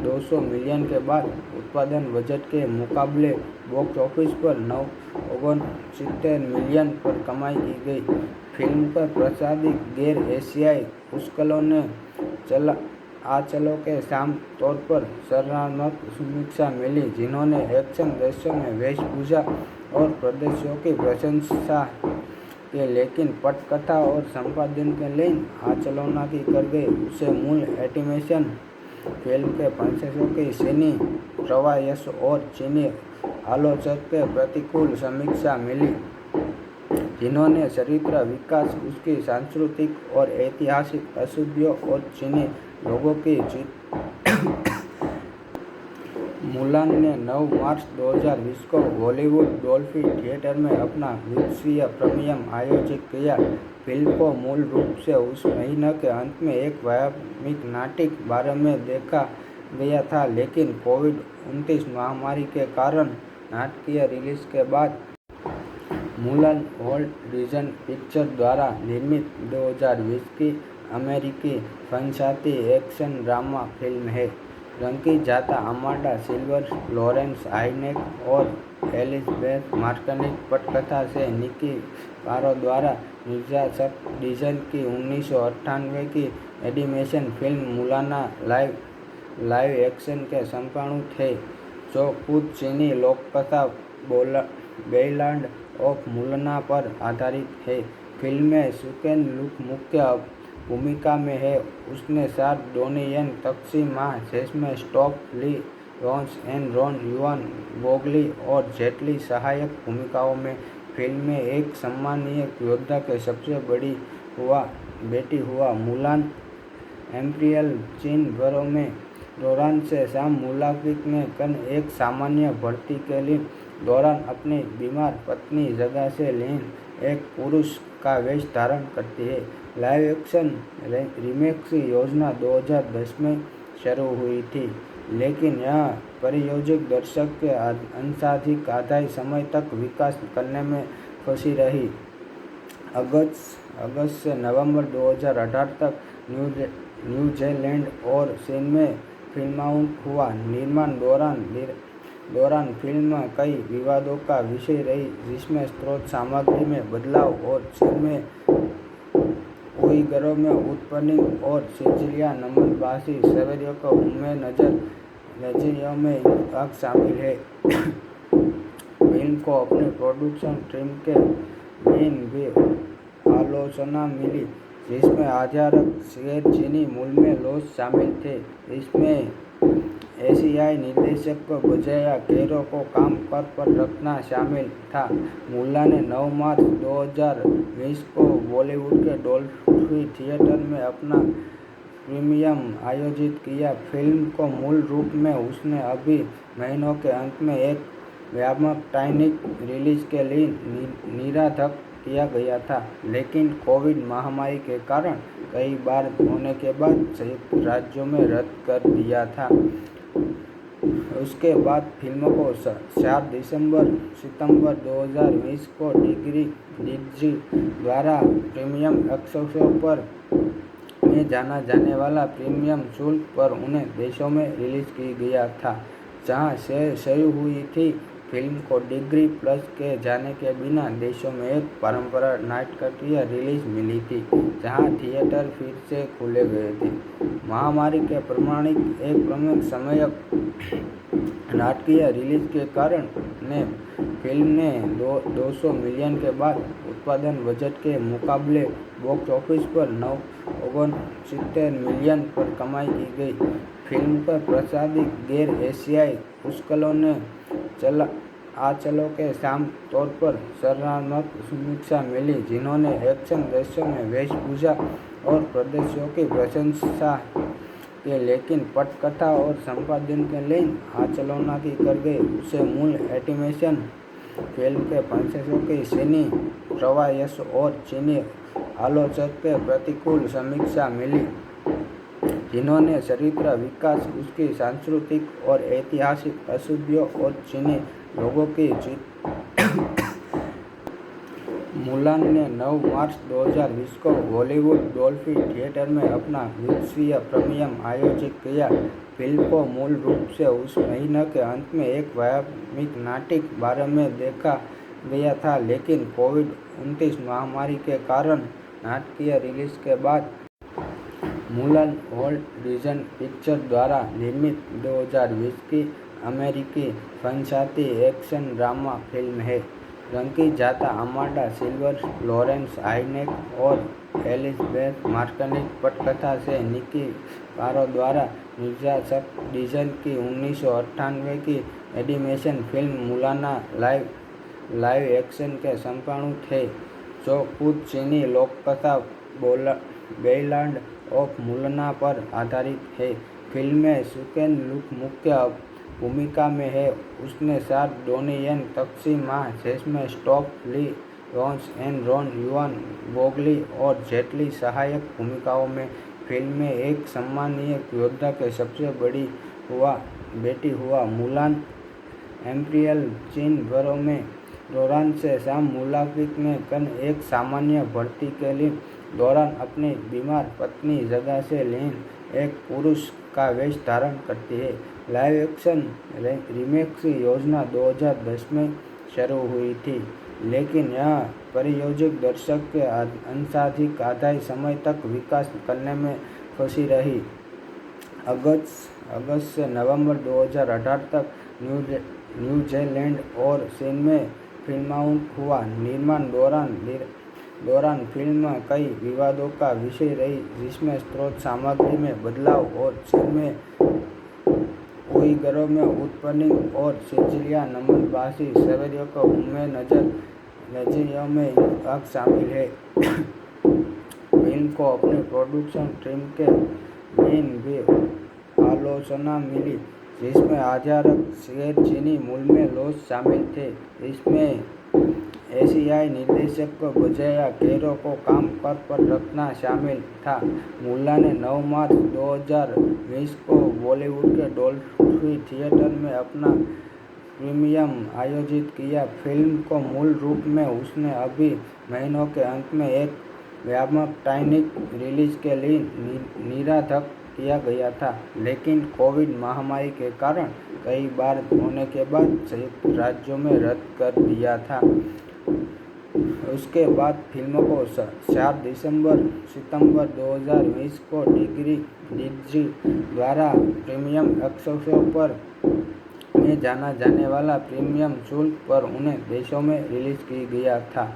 200 मिलियन के बाद उत्पादन बजट के मुकाबले बॉक्स ऑफिस पर 69 मिलियन पर कमाई की गई। फिल्म पर प्रसारित गैर एशियाई पुष्कलों ने आंचलों के साम तौर पर सराहनात्मक समीक्षा मिली, जिन्होंने एक्शन दृश्यों में वेशभूषा और प्रदर्शनों की प्रशंसा की, लेकिन पटकथा और संपादन के लिए आलोचना की कर गई। उसे मूल एनिमेशन फिल्म के प्रशंसकों की चीनी प्रवास और चीनी आलोचक के प्रतिकूल समीक्षा मिली, जिन्होंने चरित्र विकास, उसकी सांस्कृतिक और ऐतिहासिक अशुद्धियों और चीनी लोगों की जीत। मुलान ने 9 मार्च 2020 को हॉलीवुड डॉल्फी थिएटर में अपना विश्वीय प्रीमियम आयोजित किया। फिल्म को मूल रूप से उस महीने के अंत में एक वैश्विक नाटक बारे में देखा गया था, लेकिन कोविड-19 महामारी के कारण नाटकीय रिलीज के बाद मुलान वॉल्ट डिज्नी पिक्चर द्वारा निर्मित 2020 की अमेरिकी फंतासी एक्शन ड्रामा फिल्म है। रंगी जाता अमांडा सिल्वर, लॉरेंस हाइनेक और एलिजाबेथ मार्टिनेज पटकथा से निकी कारो द्वारा निर्देशित डिज्नी की 1998 की animation film Mulan live action के संस्करण थे, जो खुद चीनी लोककथा बैलाड ऑफ मुलान पर आधारित है। फिल्म में सुकेन लुक मुख्य भूमिका में है। उसने साथ डोनी येन, तक्सी मा, जेसमिन स्टॉप, ली रोन्स एंड रॉन युआन गोगली और जेट ली सहायक भूमिकाओं में। फिल्म में एक सम्मानीय योद्धा के सबसे बेटी हुआ मुलान इम्पीरियल चीन घरों में दौरान से शाम मुलाकात में कन एक सामान्य भर्ती के लिए दौरान अपनी बीमार पत्नी जगह से लीन एक पुरुष का वेश धारण करती है। लाइव एक्शन रीमेक की योजना 2010 में शुरू हुई थी, लेकिन यह परियोजना दर्शक के अंशाधिक आधे समय तक विकास करने में फंसी रही। अगस्त से नवंबर 2018 तक न्यूजीलैंड और चीन में फिल्माउट हुआ। निर्माण दौरान फिल्म कई विवादों का विषय रही, जिसमें स्रोत सामग्री में बदलाव और चीन में उइगरों में उत्पन्न और सिचिलिया नमनभाषी सवेरियों को उम्मे नजरियों में आग शामिल है। फिल्म को अपने प्रोडक्शन टीम के बीन भी आलोचना मिली, जिसमें आधारक गैर चीनी मूल में लोग शामिल थे। इसमें एशियाई निर्देशक को बजाय कैरो को काम पर रखना शामिल था। मुलान ने 9 मार्च 2020 को बॉलीवुड के डॉल्फी थिएटर में अपना प्रीमियम आयोजित किया। फिल्म को मूल रूप में उसने अभी महीनों के अंत में एक वैश्विक रिलीज के लिए निर्धारित किया गया था, लेकिन कोविड महामारी के कारण कई बार होने के बाद संयुक्त राज्यों में रद्द कर दिया था। उसके बाद फिल्म को 4 सितंबर 2020 को डिज्नी द्वारा प्रीमियम एक्सेस पर में जाना जाने वाला प्रीमियम शुल्क पर उन्हें देशों में रिलीज की गया था, जहां से शुरू हुई थी। फिल्म को डिज्नी प्लस के जाने के बिना देशों में एक पारंपरिक नाटकीय रिलीज मिली थी, जहां थिएटर फिर से खुले गए थे। महामारी के प्रमाणिक एक प्रमुख समयक नाटकीय रिलीज के कारण फिल्म ने 200 मिलियन के बाद उत्पादन बजट के मुकाबले बॉक्स ऑफिस पर 69 मिलियन पर कमाई की गई। फिल्म पर प्रसारित गैर एशियाई पुस्तकों ने आंचलों के साम तौर पर सराहनात्मक समीक्षा मिली, जिन्होंने एक्शन दृश्यों में वेशभूषा और प्रदर्शनों की प्रशंसा की, लेकिन पटकथा और संपादन के लिए आलोचना की कर गई। उसे मूल एनिमेशन फिल्म के प्रशंसकों की चीनी प्रवास और चीनी आलोचक के प्रतिकूल समीक्षा मिली, जिन्होंने चरित्र विकास, उसकी सांस्कृतिक और ऐतिहासिक अशुद्धियों और चीनी लोगों की जीत। मुलान ने 9 मार्च 2020 को हॉलीवुड डॉल्फी थिएटर में अपना विश्वीय प्रीमियम आयोजित किया। फिल्म को मूल रूप से उस महीने के अंत में एक वैश्विक नाटक बारे में देखा गया था, लेकिन कोविड-19 महामारी के कारण नाटकीय रिलीज के बाद मुलान वॉल्ट डिज्नी पिक्चर द्वारा निर्मित 2020 की अमेरिकी फंतासी एक्शन ड्रामा फिल्म है। रंगी जाता अमांडा सिल्वर, लॉरेंस हाइनेक और एलिजाबेथ मार्टिनेज पटकथा से निकी कारो द्वारा निर्देशित डिज्नी की 1998 की animation film Mulan live action के संस्करण थे, जो खुद चीनी लोककथा बेइलैंड ऑफ मुलना पर आधारित है। फिल्म में सुकेन लुक मुख्य भूमिका में है। उसने साथ डोनी येन, तक्सी मा, जेसमे स्टॉप ली, रॉन्स एंड रॉन युआन बोगली और जेट ली सहायक भूमिकाओं में फिल्म में एक सम्मानीय योद्धा के सबसे बड़ी बेटी हुआ। मुलान एम्पीरियल चीन भरों में दौरान से शाम मुलाकित ने कन एक सामान्य भर्ती के लिए दौरान अपनी बीमार पत्नी जगह से लीन एक पुरुष का वेश धारण करती है। लाइव एक्शन रीमेक की योजना 2010 में शुरू हुई थी, लेकिन यह परियोजक दर्शक के अंशाधिक आधे समय तक विकास करने में फंसी रही। अगस्त से नवंबर 2018 तक न्यूजीलैंड और चीन में फिल्माउट हुआ। निर्माण दौरान फिल्म कई विवादों का विषय रही, जिसमें स्रोत सामग्री में बदलाव और चीन में उइगरों में उत्पन्न और सिचिलिया नमनभाषी सवेरियों को उम्मे नजरियों में भाग शामिल है। फिल्म को अपने प्रोडक्शन टीम के दिन भी आलोचना मिली, जिसमें आधारक गैर चीनी मूल में लोग शामिल थे। इसमें एशियाई निर्देशक को बजाय गैरों को काम पर रखना शामिल था। मुल्ला ने 9 मार्च 2020 को बॉलीवुड के डॉल्फी थिएटर में अपना प्रीमियम आयोजित किया। फिल्म को मूल रूप में उसने अभी महीनों के अंत में एक व्यावसायिक रिलीज के लिए निर्धारित किया गया था, लेकिन कोविड महामारी के कारण कई बार होने के बाद संयुक्त राज्यों में रद्द कर दिया था। उसके बाद फिल्म को 4 सितंबर 2020 को डिज्नी द्वारा प्रीमियम एक्सेस पर में जाना जाने वाला प्रीमियम शुल्क पर उन्हें देशों में रिलीज की गया था,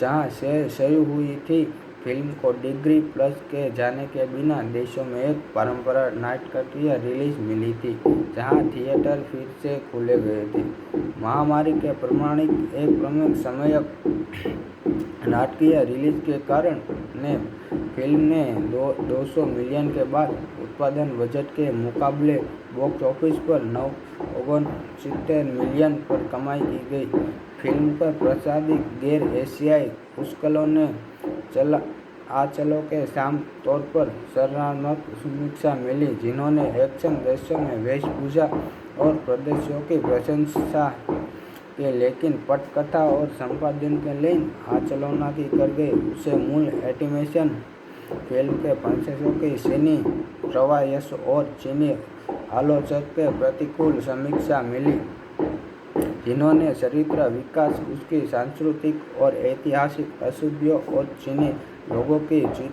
जहां से शुरू हुई थी। फिल्म को डिज्नी प्लस के जाने के बिना देशों में एक परंपरागत नाटकीय रिलीज मिली थी, जहां थिएटर फिर से खुले गए थे। महामारी के प्रमाणिक एक प्रमुख समयक नाटकीय रिलीज के कारण फिल्म ने 200 मिलियन के बाद उत्पादन बजट के मुकाबले बॉक्स ऑफिस पर 969 मिलियन पर कमाई की गई। फिल्म पर प्रसारित गैर एशियाई पुस्तकों ने आंचलों के साम तौर पर सराहनात्मक समीक्षा मिली, जिन्होंने एक्शन दृश्यों में वेशभूषा और प्रदर्शनों की प्रशंसा की, लेकिन पटकथा और संपादन के लिए आलोचना की कर गई। उसे मूल एनिमेशन फिल्म के प्रशंसकों की चीनी प्रवास और चीनी आलोचक के प्रतिकूल समीक्षा मिली, जिन्होंने चरित्र विकास, उसकी सांस्कृतिक और ऐतिहासिक अशुद्धियों और चीनी लोगों की जीत।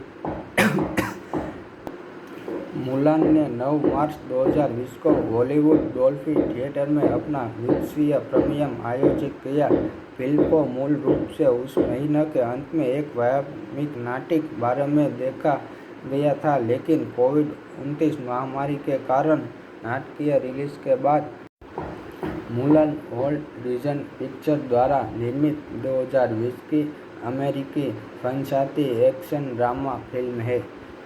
मुलान ने 9 मार्च 2020 को हॉलीवुड डॉल्फी थिएटर में अपना विश्वीय प्रीमियम आयोजित किया। फिल्म को मूल रूप से उस महीने के अंत में एक व्यावसायिक नाटक बारे में देखा गया था, लेकिन कोविड-19 महामारी के कारण नाटकीय रिलीज के बाद मुलान वॉल्ट डिज्नी पिक्चर्स द्वारा निर्मित 2020 की अमेरिकी फंतासी एक्शन ड्रामा फिल्म है।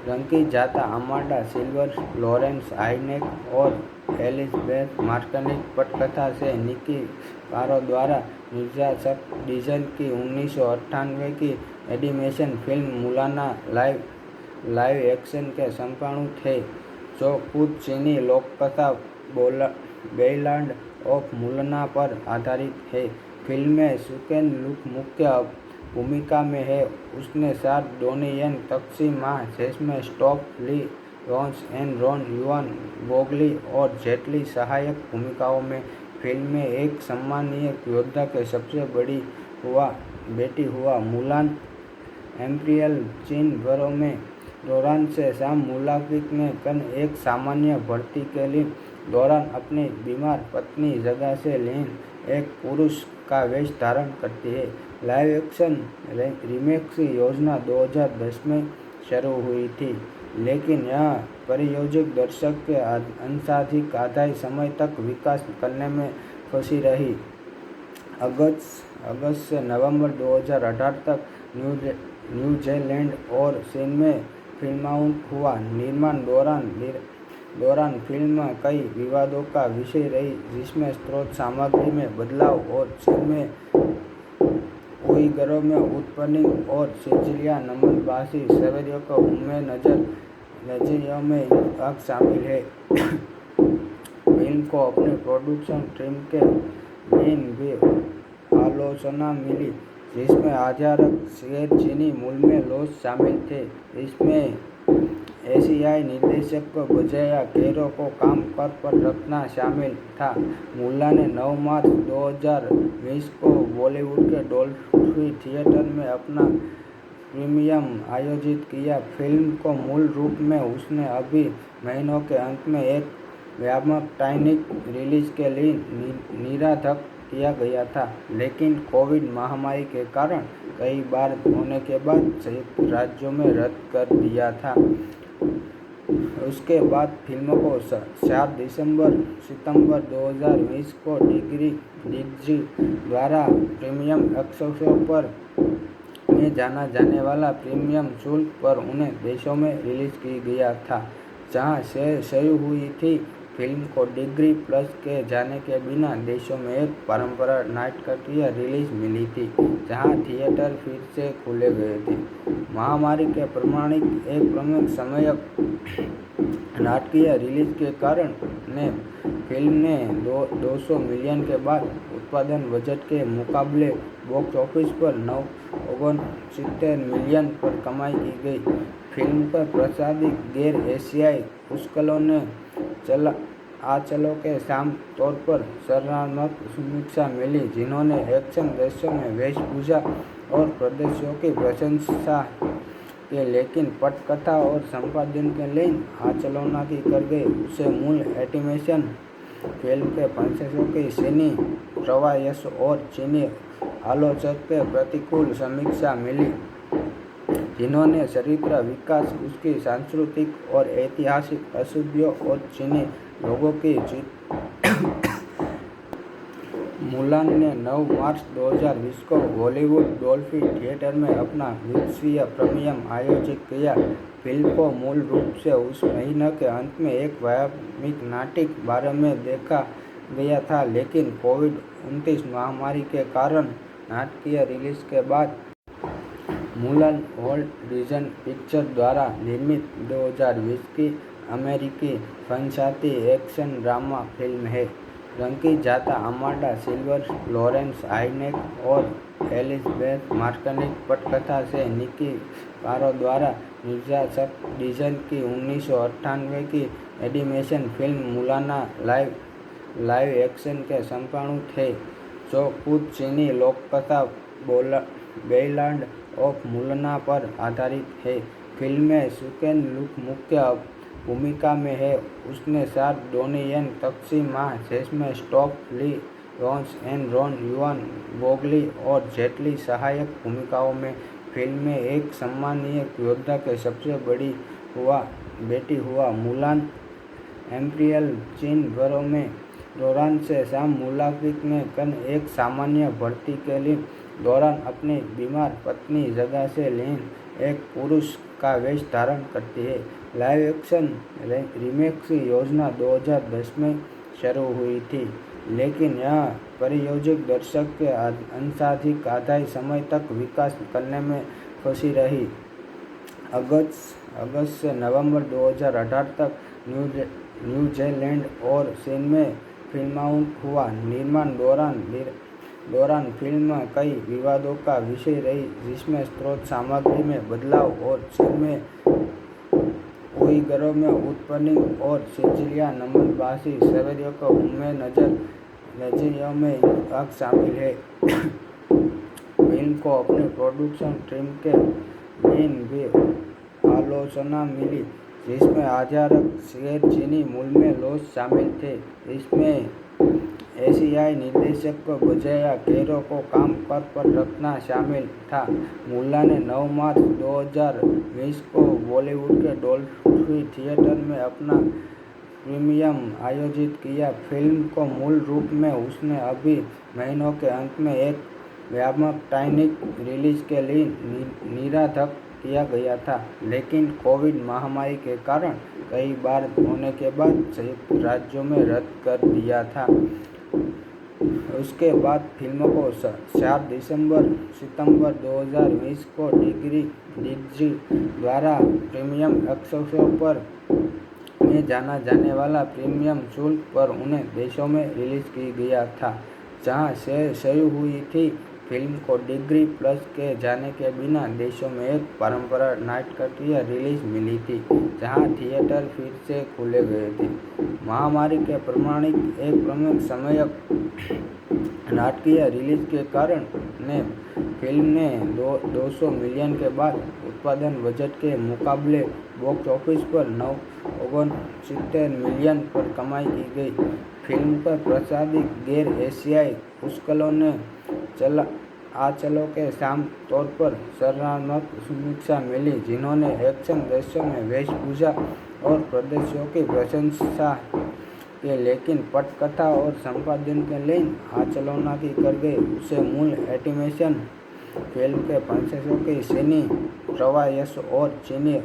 रंगी जाता अमांडा सिल्वर, लॉरेंस आइनेक और एलिजाबेथ मार्टिनेज पटकथा से निकी कारो द्वारा निर्देशित डिज्नी की 1998 की animation film Mulan live action के संपादित है, जो खुद चीनी लोककथा बेइलैंड ऑफ मुलना पर आधारित है। फिल्म में सुकेन लुक मुख्य भूमिका में है। उसने साथ डोनी येन, तक्सी मा, जेसमे स्टॉप ली, रॉन्स एंड रॉन युआन बोगली और जेट ली सहायक भूमिकाओं में फिल्म में एक सम्मानीय योद्धा के सबसे बड़ी बेटी हुआ। मुलान एम्पीरियल चीन भरों में दौरान से शाम मुलाकित ने कन एक सामान्य भर्ती के लिए दौरान अपनी बीमार पत्नी जगह से लीन एक पुरुष का वेश धारण करती है। लाइव एक्शन रीमेक की योजना 2010 में शुरू हुई थी, लेकिन यह परियोजक दर्शक के अंशाधिक आधे समय तक विकास करने में फंसी रही। अगस्त से नवंबर 2018 तक न्यूजीलैंड और चीन में फिल्माउट हुआ। निर्माण दौरान फिल्म कई विवादों का विषय रही, जिसमें स्रोत सामग्री में बदलाव और चीन में उइगरों में उत्पीड़न और सिचिलिया नमनभाषी शहरियों को उम्र नजरियों में हक शामिल है। फिल्म को अपने प्रोडक्शन टीम के लिए भी आलोचना मिली, जिसमें आधारक शेयर चीनी मूल में लोग शामिल थे। इसमें एशियाई निर्देशक को बजाय गैरों को काम पर रखना शामिल था। मुल्लान ने 9 मार्च 2020 को बॉलीवुड के डॉल्फी थिएटर में अपना प्रीमियम आयोजित किया। फिल्म को मूल रूप में उसने अभी महीनों के अंत में एक व्यावसायिक रिलीज के लिए निर्धारित किया गया था, लेकिन कोविड महामारी के कारण कई बार होने के बाद संयुक्त राज्यों में रद्द कर दिया था। उसके बाद फिल्म को 4 सितंबर 2020 को डिज्नी द्वारा प्रीमियम एक्सेस पर में जाना जाने वाला प्रीमियम शुल्क पर उन देशों में रिलीज की गया था जहां से शुरू हुई थी। फिल्म को डिज्नी प्लस के जाने के बिना देशों में एक परंपरागत नाटकीय रिलीज मिली थी, जहां थिएटर फिर से खुले गए थे। महामारी के प्रमाणित एक प्रमुख समय नाटकीय रिलीज के कारण फिल्म ने 200 मिलियन के बाद उत्पादन बजट के मुकाबले बॉक्स ऑफिस पर 969 मिलियन पर कमाई की गई। फिल्म पर प्रसारित गैर एशियाई पुस्तकों ने आंचलों के साम तौर पर सराहनात्मक समीक्षा मिली, जिन्होंने एक्शन दृश्यों में वेशभूषा और प्रदर्शनों की प्रशंसा की, लेकिन पटकथा और संपादन के लिए आलोचना की कर गई। उसे मूल एनिमेशन फिल्म के प्रशंसकों की चीनी प्रवास और चीनी आलोचक के प्रतिकूल समीक्षा मिली, जिन्होंने चरित्र विकास, उसकी सांस्कृतिक और ऐतिहासिक अशुद्धियों और चीनी लोगों की जीत। मुलान ने 9 मार्च 2020 को बॉलीवुड डॉल्फी थिएटर में अपना विश्व प्रीमियम आयोजित किया। फिल्म को मूल रूप से उस महीने के अंत में एक व्यावसायिक नाटक बारे में देखा गया था, लेकिन कोविड-19 महामारी के कारण नाटकीय रिलीज के बाद मुलान वॉल्ट डिज्नी पिक्चर्स द्वारा निर्मित 2020 की अमेरिकी फंतासी एक्शन ड्रामा फिल्म है। रंगीजाता अमांडा सिल्वर, लॉरेंस आइनेक और एलिजाबेथ मार्टिनेज पटकथा से निकी कारो द्वारा निर्देशित डिज्नी की 1998 की animation film Mulan live action के संस्करण है, जो खुद चीनी लोककथा बैलाड ऑफ मुलान पर आधारित है। फिल्म में सुकेन लुक मुख्य भूमिका में है। उसने साथ डोनी येन, तक्सी मा, जेसमिन स्टॉप, ली रोन्स एंड रॉन युआन बोगली और जेट ली सहायक भूमिकाओं में। फिल्म में एक सम्मानीय योद्धा के सबसे बेटी हुआ मुलान इम्पीरियल चीन घरों में दौरान से शाम मुलाकात में कन एक सामान्य भर्ती के लिए दौरान अपनी बीमार पत्नी जगह से लेन एक पुरुष का वेश धारण करती है। लाइव एक्शन रीमेक की योजना 2010 में शुरू हुई थी, लेकिन यह परियोजना दर्शक के अंशाधिक आधे समय तक विकास करने में फंसी रही। अगस्त से नवंबर 2018 तक न्यूजीलैंड और चीन में फिल्माउट हुआ। निर्माण दौरान फिल्म कई विवादों का विषय रही, जिसमें स्रोत सामग्री में बदलाव और चीन में उइगरों में उत्पीड़न और सिचिलिया नमनभाषी शहरियों को उम्र नजरियों में हक शामिल है। फिल्म को अपने प्रोडक्शन टीम के लिए भी आलोचना मिली, जिसमें आधारक शेयर चीनी मूल में लोग शामिल थे। इसमें एशियाई निर्देशक को बजाय गैरों को काम पर रखना शामिल था। मुल्लान ने 9 मार्च 2020 को बॉलीवुड के डॉल्फी थिएटर में अपना प्रीमियम आयोजित किया। फिल्म को मूल रूप में उसने अभी महीनों के अंत में एक व्यावसायिक रिलीज के लिए निराधक किया गया था, लेकिन कोविड महामारी के कारण कई बार होने के बाद संयुक्त राज्यों में रद्द कर दिया था। उसके बाद फिल्म को 4 सितंबर 2020 को डिज्नी द्वारा प्रीमियम एक्सेस पर में जाना जाने वाला प्रीमियम शुल्क पर उन्हें देशों में रिलीज की गया था, जहां से शुरू हुई थी। फिल्म को डिज्नी प्लस के जाने के बिना देशों में एक परंपरा नाटकीय रिलीज मिली थी, जहां थिएटर फिर से खुले गए थे। महामारी के प्रमाणिक एक प्रमुख समय नाटकीय रिलीज के कारण फिल्म ने 200 मिलियन के बाद उत्पादन बजट के मुकाबले बॉक्स ऑफिस पर 69 मिलियन पर कमाई की गई। फिल्म पर प्रसारित गैर एशियाई पुस्तकों ने आंचलों के साम तौर पर सराहनात्मक समीक्षा मिली, जिन्होंने एक्शन दृश्यों में वेशभूषा और प्रदर्शनों की प्रशंसा की, लेकिन पटकथा और संपादन के लिए आलोचना की कर गई। उसे मूल एनिमेशन फिल्म के प्रशंसकों की चीनी प्रवास और चीनी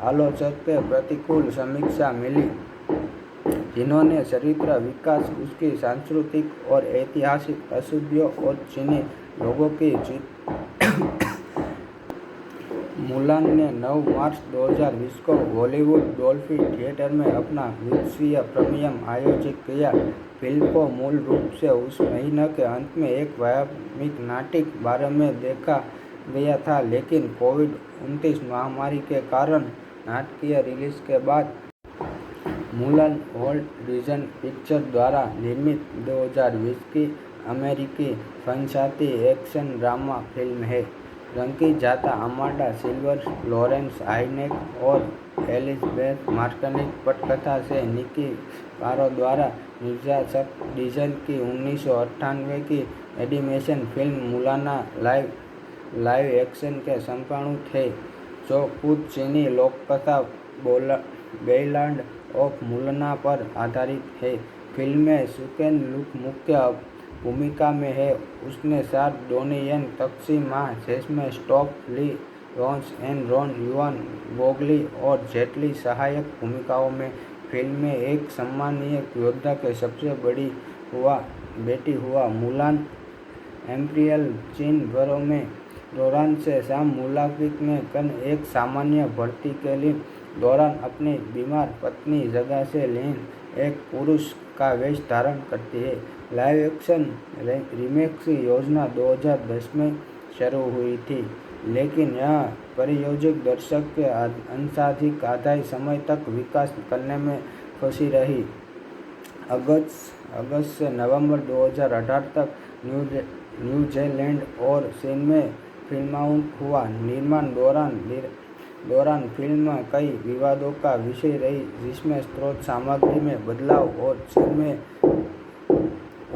आलोचक के प्रतिकूल समीक्षा मिली, जिन्होंने चरित्र विकास, उसकी सांस्कृतिक और ऐतिहासिक अशुद्धियों और चीनी लोगों की जीत। मुलान ने 9 मार्च 2020 को हॉलीवुड डॉल्फी थिएटर में अपना विश्व प्रीमियम आयोजित किया। फिल्म को मूल रूप से उस महीने के अंत में एक वैश्विक नाटक बारे में देखा गया था, लेकिन कोविड-19 महामारी के कारण नाटकीय रिलीज के बाद मुलान वॉल्ट डिज्नी पिक्चर्स द्वारा निर्मित 2020 की अमेरिकी फंतासी एक्शन ड्रामा फिल्म है। रंगी जाता अमांडा सिल्वर, लॉरेंस आइनेक और एलिजाबेथ मार्टिनेज पटकथा से निकी पारो द्वारा निर्देशित डिज्नी की 1998 की animation film Mulan live action के संस्करण थे, जो खुद चीनी लोककथा बैलाड ऑफ मुलान पर आधारित है। फिल्म में सुकेन लुक मुख्य भूमिका में है। उसने साथ डोनी येन, तक्सी मा, जेसमिन स्टॉप, ली रोन्स एंड रॉन युआन बोगली और जेट ली सहायक भूमिकाओं में। फिल्म में एक सम्मानीय योद्धा के सबसे बेटी हुआ मुलान इम्पीरियल चीन बरों में दौरान से शाम मुलाकात में कन एक सामान्य भर्ती के लिए दौरान अपनी बीमार पत्नी जगह से लेन एक पुरुष का वेश धारण करती है। लाइव एक्शन रीमेक की योजना 2010 में शुरू हुई थी, लेकिन यह परियोजना दर्शक के अंशाधिक आधे समय तक विकास करने में फंसी रही। अगस्त से नवंबर 2018 तक न्यूजीलैंड और चीन में फिल्माउट हुआ। निर्माण दौरान फिल्म कई विवादों का विषय रही, जिसमें स्रोत सामग्री में बदलाव और चीन में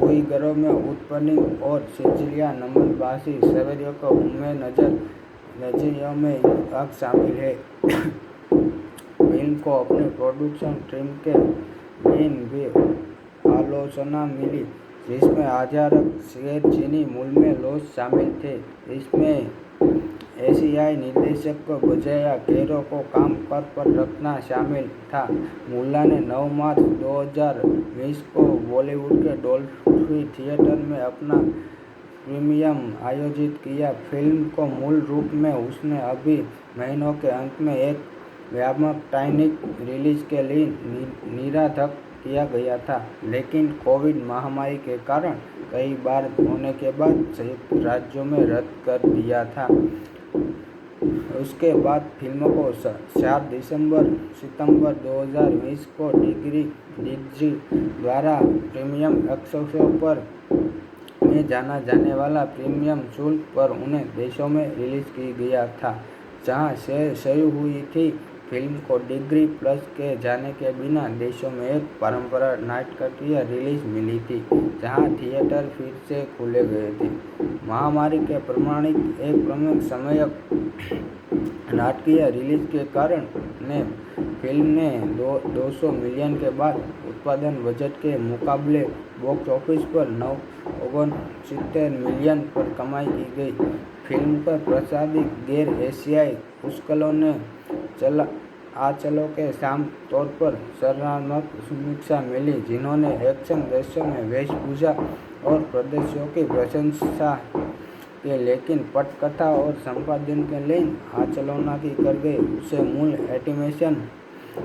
उइगरों में उत्पन्न और सिचिलिया नमन-भाषी सवेरियों को उनमें नजरियों में आग शामिल है। फिल्म को अपने प्रोडक्शन टीम के लिए भी आलोचना मिली, जिसमें आधारक गैर चीनी मूल में लोग शामिल थे। इसमें एशियाई निर्देशक को बजाय गैरों को काम पर रखना शामिल था। मुलान ने 9 मार्च 2020 को बॉलीवुड के डॉल्फी थिएटर में अपना प्रीमियम आयोजित किया। फिल्म को मूल रूप में उसने अभी महीनों के अंत में एक व्यावसायिक रिलीज के लिए निराधक किया गया था, लेकिन कोविड महामारी के कारण कई बार होने के बाद संयुक्त राज्यों में रद्द कर दिया था। उसके बाद फिल्म को 4 सितंबर 2020 को डिज्नी द्वारा प्रीमियम एक्सेस पर में जाना जाने वाला प्रीमियम शुल्क पर उन्हें देशों में रिलीज की गया था, जहां से शुरू हुई थी। फिल्म को डिज्नी प्लस के जाने के बिना देशों में एक परंपरा नाटकीय रिलीज मिली थी, जहां थिएटर फिर से खुले गए थे। महामारी के प्रमाणिक एक प्रमुख समय नाटकीय रिलीज के कारण फिल्म ने 200 मिलियन के बाद उत्पादन बजट के मुकाबले बॉक्स ऑफिस पर 69 मिलियन पर कमाई की गई। फिल्म पर प्रसारित गैर एशियाई पुष्कलों ने चलो के साम तौर पर सराहनात्मक समीक्षा मिली, जिन्होंने एक्शन दृश्यों में वेशभूषा और प्रदर्शनों की प्रशंसा की, लेकिन पटकथा और संपादन के लिए आलोचना की कर गई। उसे मूल एनिमेशन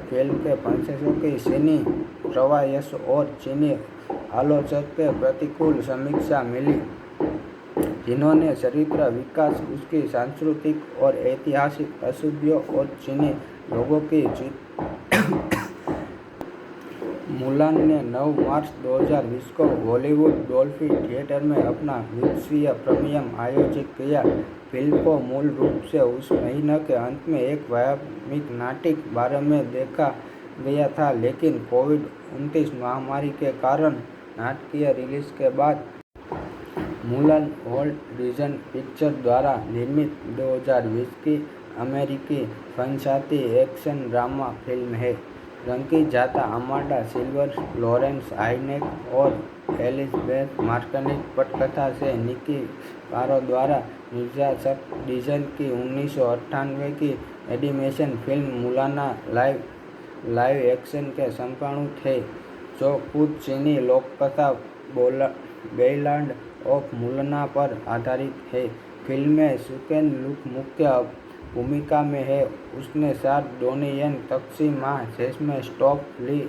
फिल्म के प्रशंसकों की चीनी प्रवास और चीनी आलोचक के प्रतिकूल समीक्षा मिली, जिन्होंने चरित्र विकास, उसकी सांस्कृतिक और ऐतिहासिक अशुद्धियों और चीनी लोगों की जीत। मुलान ने 9 मार्च 2020 को हॉलीवुड डॉल्फी थिएटर में अपना विश्व प्रीमियर आयोजित किया। फिल्म को मूल रूप से उस महीने के अंत में एक वैश्विक नाटक बारे में देखा गया था, लेकिन कोविड-19 महामारी के कारण नाटकीय रिलीज के बाद मुलान वॉल्ट डिज्नी पिक्चर द्वारा निर्मित 2020 की अमेरिकी फंतासी एक्शन ड्रामा फिल्म है। रंगीजाता अमांडा सिल्वर, लॉरेंस हाइनेक और एलिजाबेथ मार्टिनेज पटकथा से निकी कारो द्वारा निर्देशित डिज्नी की 1998 की animation film Mulan live action के संस्करण थे, जो खुद चीनी लोककथा बैलाड ऑफ मुलान पर आधारित है। फिल्म में सुकेन लुक मुख्य भूमिका में है। उसने साथ डोनी येन, तक्सी मा, जेसमिन स्टॉप, ली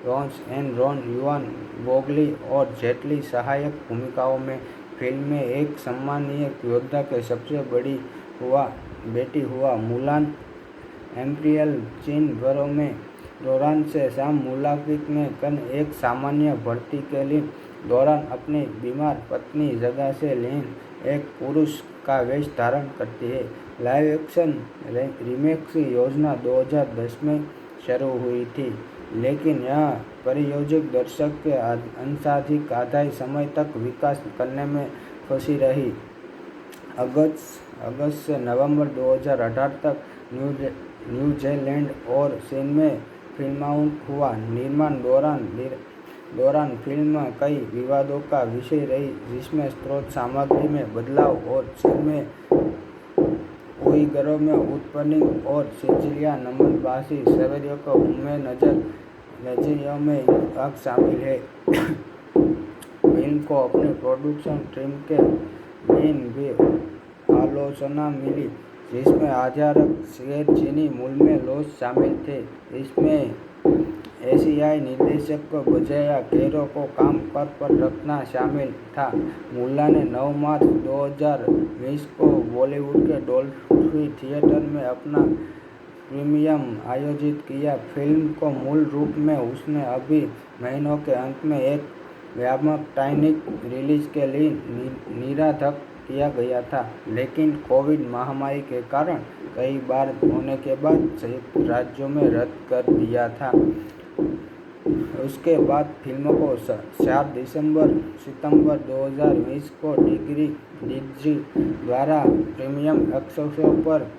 रोन्स एंड रॉन युआन बोगली और जेट ली सहायक भूमिकाओं में। फिल्म में एक सम्मानीय योद्धा के सबसे बेटी हुआ मुलान इम्पीरियल चीन घरों में दौरान से शाम मुलाकात में कन एक सामान्य भर्ती के लिए दौरान अपनी बीमार पत्नी जगह से लीन एक पुरुष का वेश धारण करती है। लाइव एक्शन रीमेक की योजना 2010 में शुरू हुई थी, लेकिन यह परियोजना दर्शक के अंशाधिक आधे समय तक विकास करने में फंसी रही। अगस्त से नवंबर 2018 तक न्यूजीलैंड और चीन में फिल्मांकन हुआ। निर्माण दौरान फिल्म कई विवादों का विषय रही, जिसमें स्रोत सामग्री में बदलाव और चीन में उइगरों में उत्पीड़न और सिचिलिया नमनभाषी शहरियों को उम्मीद नजरियों में हक शामिल है। फिल्म को अपने प्रोडक्शन टीम के लिए भी आलोचना मिली, जिसमें आधारक गैर चीनी मूल में लोग शामिल थे। इसमें एशियाई निर्देशक को बजाय गैरों को काम पर रखना शामिल था। मुलान ने 9 मार्च 2020 को बॉलीवुड के डॉल्फी थिएटर में अपना प्रीमियर आयोजित किया। फिल्म को मूल रूप में उसने अभी महीनों के अंत में एक वैश्विक रिलीज के लिए निर्धारित किया गया था, लेकिन कोविड महामारी के कारण कई बार होने के बाद संयुक्त राज्यों में रद्द कर दिया था। उसके बाद फिल्म को 4 सितंबर 2020 को डिज्नी द्वारा प्रीमियम एक्सेस पर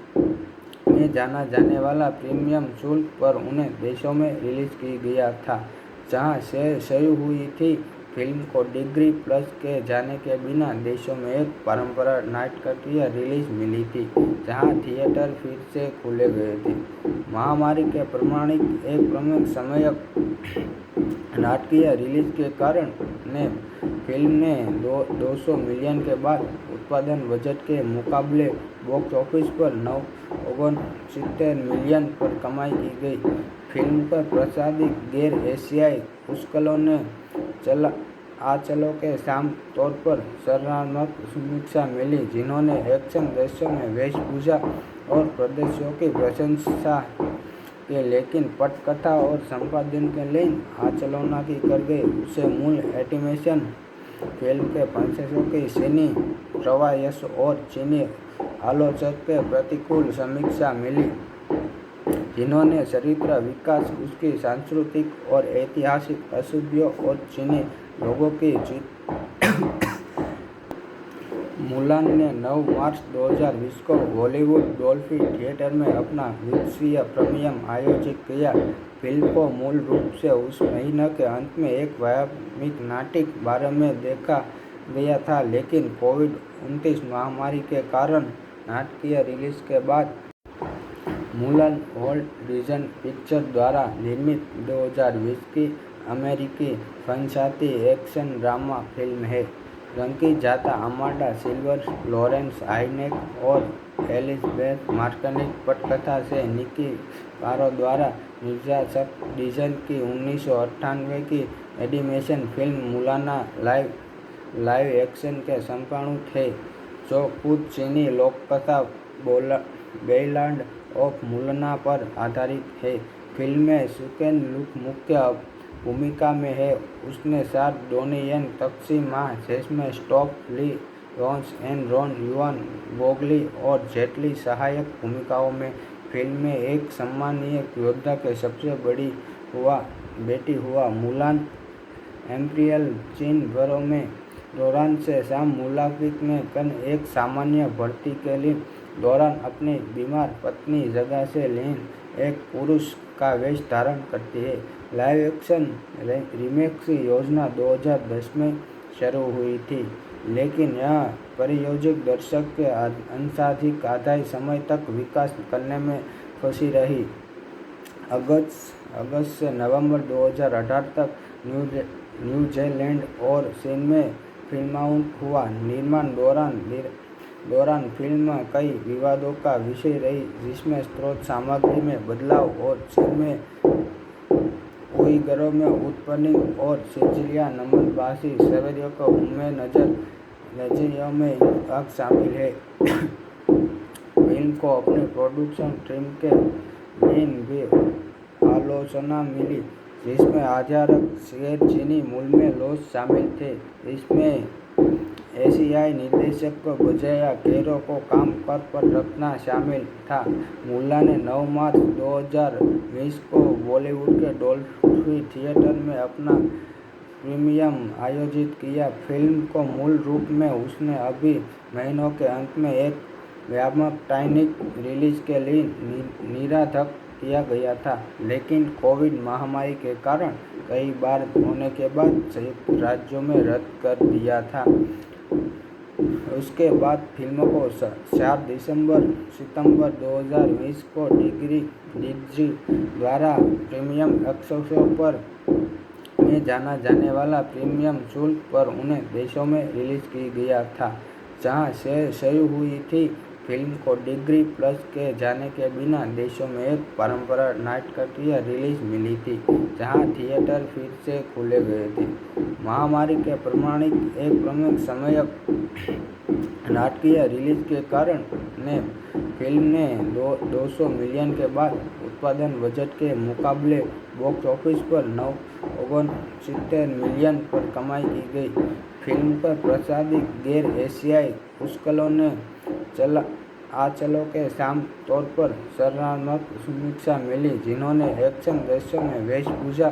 में जाना जाने वाला प्रीमियम शुल्क पर उन्हें देशों में रिलीज की गया था, जहां से शुरू हुई थी। फिल्म को डिज्नी प्लस के जाने के बिना देशों में एक पारंपरिक नाटकीय रिलीज मिली थी, जहां थिएटर फिर से खुले गए थे। महामारी के प्रमाणित एक प्रमुख समय नाटकीय रिलीज के कारण फिल्म ने 200 मिलियन के बाद उत्पादन बजट के मुकाबले बॉक्स ऑफिस पर 69 मिलियन पर कमाई की गई। फिल्म पर प्रसारित गैर एशियाई पुष्कलों ने चलो के साम तौर पर सराहनात्मक समीक्षा मिली, जिन्होंने एक्शन दृश्यों में वेशभूषा और प्रदर्शनों की प्रशंसा की, लेकिन पटकथा और संपादन के लिए आलोचना की कर गई। उसे मूल एनिमेशन फिल्म के प्रशंसकों की चीनी प्रवास और चीनी आलोचक के प्रतिकूल समीक्षा मिली, जिन्होंने चरित्र विकास, उसकी सांस्कृतिक और ऐतिहासिक अशुद्धियों और चीनी लोगों की जीत। मुलान ने 9 मार्च 2020 को हॉलीवुड डॉल्फी थिएटर में अपना विश्व प्रीमियम आयोजित किया। फिल्म को मूल रूप से उस महीने के अंत में एक वैश्विक नाट्य बारे में देखा गया था, लेकिन कोविड-19 महामारी के कारण नाटकीय रिलीज के बाद मुलान वॉल्ट डिज्नी पिक्चर द्वारा निर्मित 2020 की अमेरिकी फंतासी एक्शन ड्रामा फिल्म है। रंगीजाता अमांडा सिल्वर, लॉरेंस आइनेक और एलिजाबेथ मार्टिनेज पटकथा से निकी कारो द्वारा निर्देशित डिज्नी की 1998 की animation film Mulan live action के संस्करण थे, जो खुद चीनी लोककथा बैलाड ऑफ मुलान पर आधारित है। फिल्म में सुकेन लुक मुख्य भूमिका में है। उसने साथ डोनी येन, तक्सी मा, जेसमिन स्टॉप, ली रोन्स एंड रॉन युआन बोगली और जेट ली सहायक भूमिकाओं में फिल्म में एक सम्मानीय योद्धा के सबसे बेटी हुआ। मुलान इम्पीरियल चीन भरों में दौरान से शाम मुलाकात में कन एक सामान्य भर्ती के लिए दौरान अपनी बीमार पत्नी जगह से लीन एक पुरुष का वेश धारण करती है। लाइव एक्शन रीमेक की योजना 2010 में शुरू हुई थी, लेकिन यह परियोजना दर्शक के अंशाधिक आधे समय तक विकास करने में फंसी रही। अगस्त से नवंबर 2018 तक न्यूजीलैंड और चीन में फिल्माउट हुआ। निर्माण दौरान फिल्म कई विवादों का विषय रही, जिसमें स्रोत सामग्री में बदलाव और चीन में उइगरों में उत्पीड़न और सिचिलिया नमनभाषी सवेरियों को उम्र नजरियों में आग शामिल है। फिल्म को अपने प्रोडक्शन टीम के लिए भी आलोचना मिली, जिसमें आधारक गैर चीनी मूल में लोग शामिल थे। इसमें एशियाई निर्देशक को बजाय कैरो को काम पर रखना शामिल था। मुलान ने 9 मार्च 2020 को बॉलीवुड के डॉल्फी थिएटर में अपना प्रीमियम आयोजित किया। फिल्म को मूल रूप में उसने अभी महीनों के अंत में एक वैश्विक रिलीज के लिए निर्धारित किया गया था, लेकिन कोविड महामारी के कारण कई बार होने के बाद संयुक्त राज्यों में रद्द कर दिया था। उसके बाद फिल्म को 4 सितंबर 2020 को डिज्नी द्वारा प्रीमियम एक्सेस पर में जाना जाने वाला प्रीमियम शुल्क पर उन्हें देशों में रिलीज की गया था, जहां से शुरू हुई थी। फिल्म को डिज्नी प्लस के जाने के बिना देशों में एक पारंपरिक नाटकीय रिलीज मिली थी, जहां थिएटर फिर से खुले गए थे। महामारी के प्रमाणित एक प्रमुख समयक नाटकीय रिलीज के कारण फिल्म ने 200 मिलियन के बाद उत्पादन बजट के मुकाबले बॉक्स ऑफिस पर 69 मिलियन पर कमाई की गई। फिल्म पर प्रसारित गैर एशियाई पुस्तकों ने आंचलों के साम तौर पर सराहनात्मक समीक्षा मिली, जिन्होंने एक्शन दृश्यों में वेशभूषा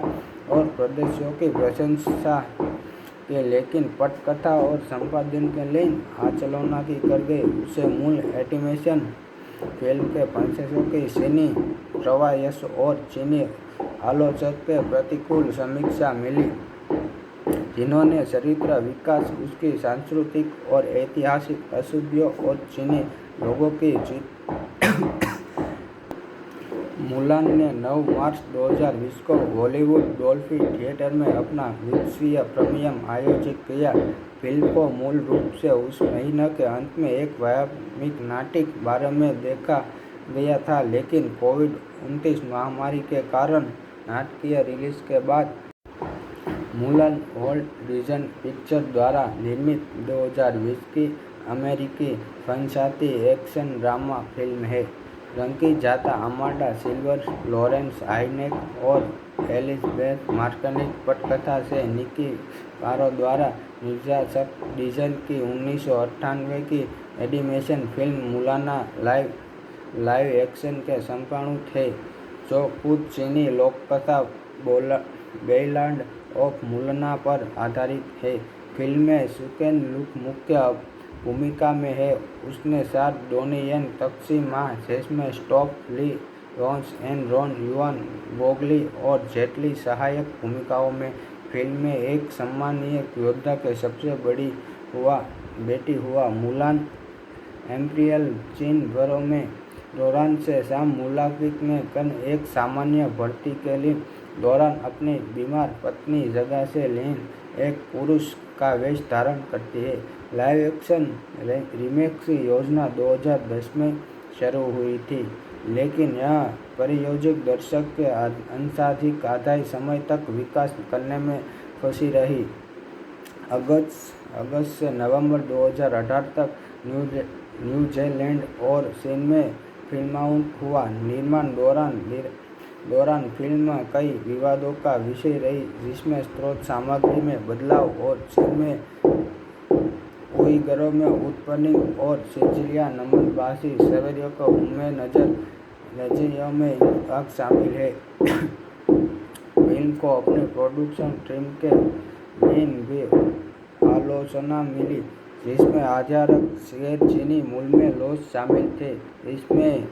और प्रदर्शनों की प्रशंसा की, लेकिन पटकथा और संपादन के लिए आलोचना की कर गई। उसे मूल एनिमेशन फिल्म के प्रशंसकों की चीनी प्रवास और चीनी आलोचक के प्रतिकूल समीक्षा मिली, जिन्होंने चरित्र विकास, उसकी सांस्कृतिक और ऐतिहासिक अशुद्धियों और चीनी लोगों की मुलान ने 9 मार्च 2020 को हॉलीवुड डॉल्फी थिएटर में अपना विश्व प्रीमियम आयोजित किया। फिल्म को मूल रूप से उस महीने के अंत में एक वैश्विक नाट्य बारे में देखा गया था, लेकिन कोविड-19 महामारी के कारण नाटकीय रिलीज के बाद मुलान वॉल्ट डिज्नी पिक्चर द्वारा निर्मित 2020 की अमेरिकी फंतासी एक्शन ड्रामा फिल्म है। रंगीजाता अमांडा सिल्वर, लॉरेंस आइनेक और एलिजाबेथ मार्टिनेज पटकथा से निकी कारो द्वारा निर्देशित डिज्नी की 1998 की animation film Mulan live action के संस्करण थे, जो खुद चीनी लोककथा बैलाड ऑफ मुलान पर आधारित है। फिल्म में सुकेन लुक मुख्य भूमिका में है। उसने 7 डोनियन तकसीम माह जिसमें स्टॉप ली रॉन्स एंड रॉन युआन बोगली और जेटली सहायक भूमिकाओं में फिल्म में एक सम्मानीय योद्धा के सबसे बड़ी बेटी हुआ। मुलान एम्पीरियल चीन भरों में दौरान से शाम मुलाकात ने कन एक सामान्य भर्ती के लिए दौरान अपनी बीमार पत्नी जगह से लीन एक पुरुष का वेश धारण करती है। लाइव एक्शन रीमेक की योजना 2010 में शुरू हुई थी, लेकिन यह परियोजक दर्शक के अंशाधिक आधे समय तक विकास करने में फंसी रही। अगस्त से नवंबर 2018 तक न्यूजीलैंड और चीन में फिल्माउट हुआ। निर्माण दौरान फिल्म कई विवादों का विषय रही, जिसमें स्रोत सामग्री में बदलाव और चीन में उइगरों में उत्पन्न और सिचिलिया नमनभाषी सवेरियों को उनमें नजरियों में भाग शामिल है। फिल्म को अपने प्रोडक्शन टीम के लिए भी आलोचना मिली, जिसमें आधारक गैर चीनी मूल में लोग शामिल थे। इसमें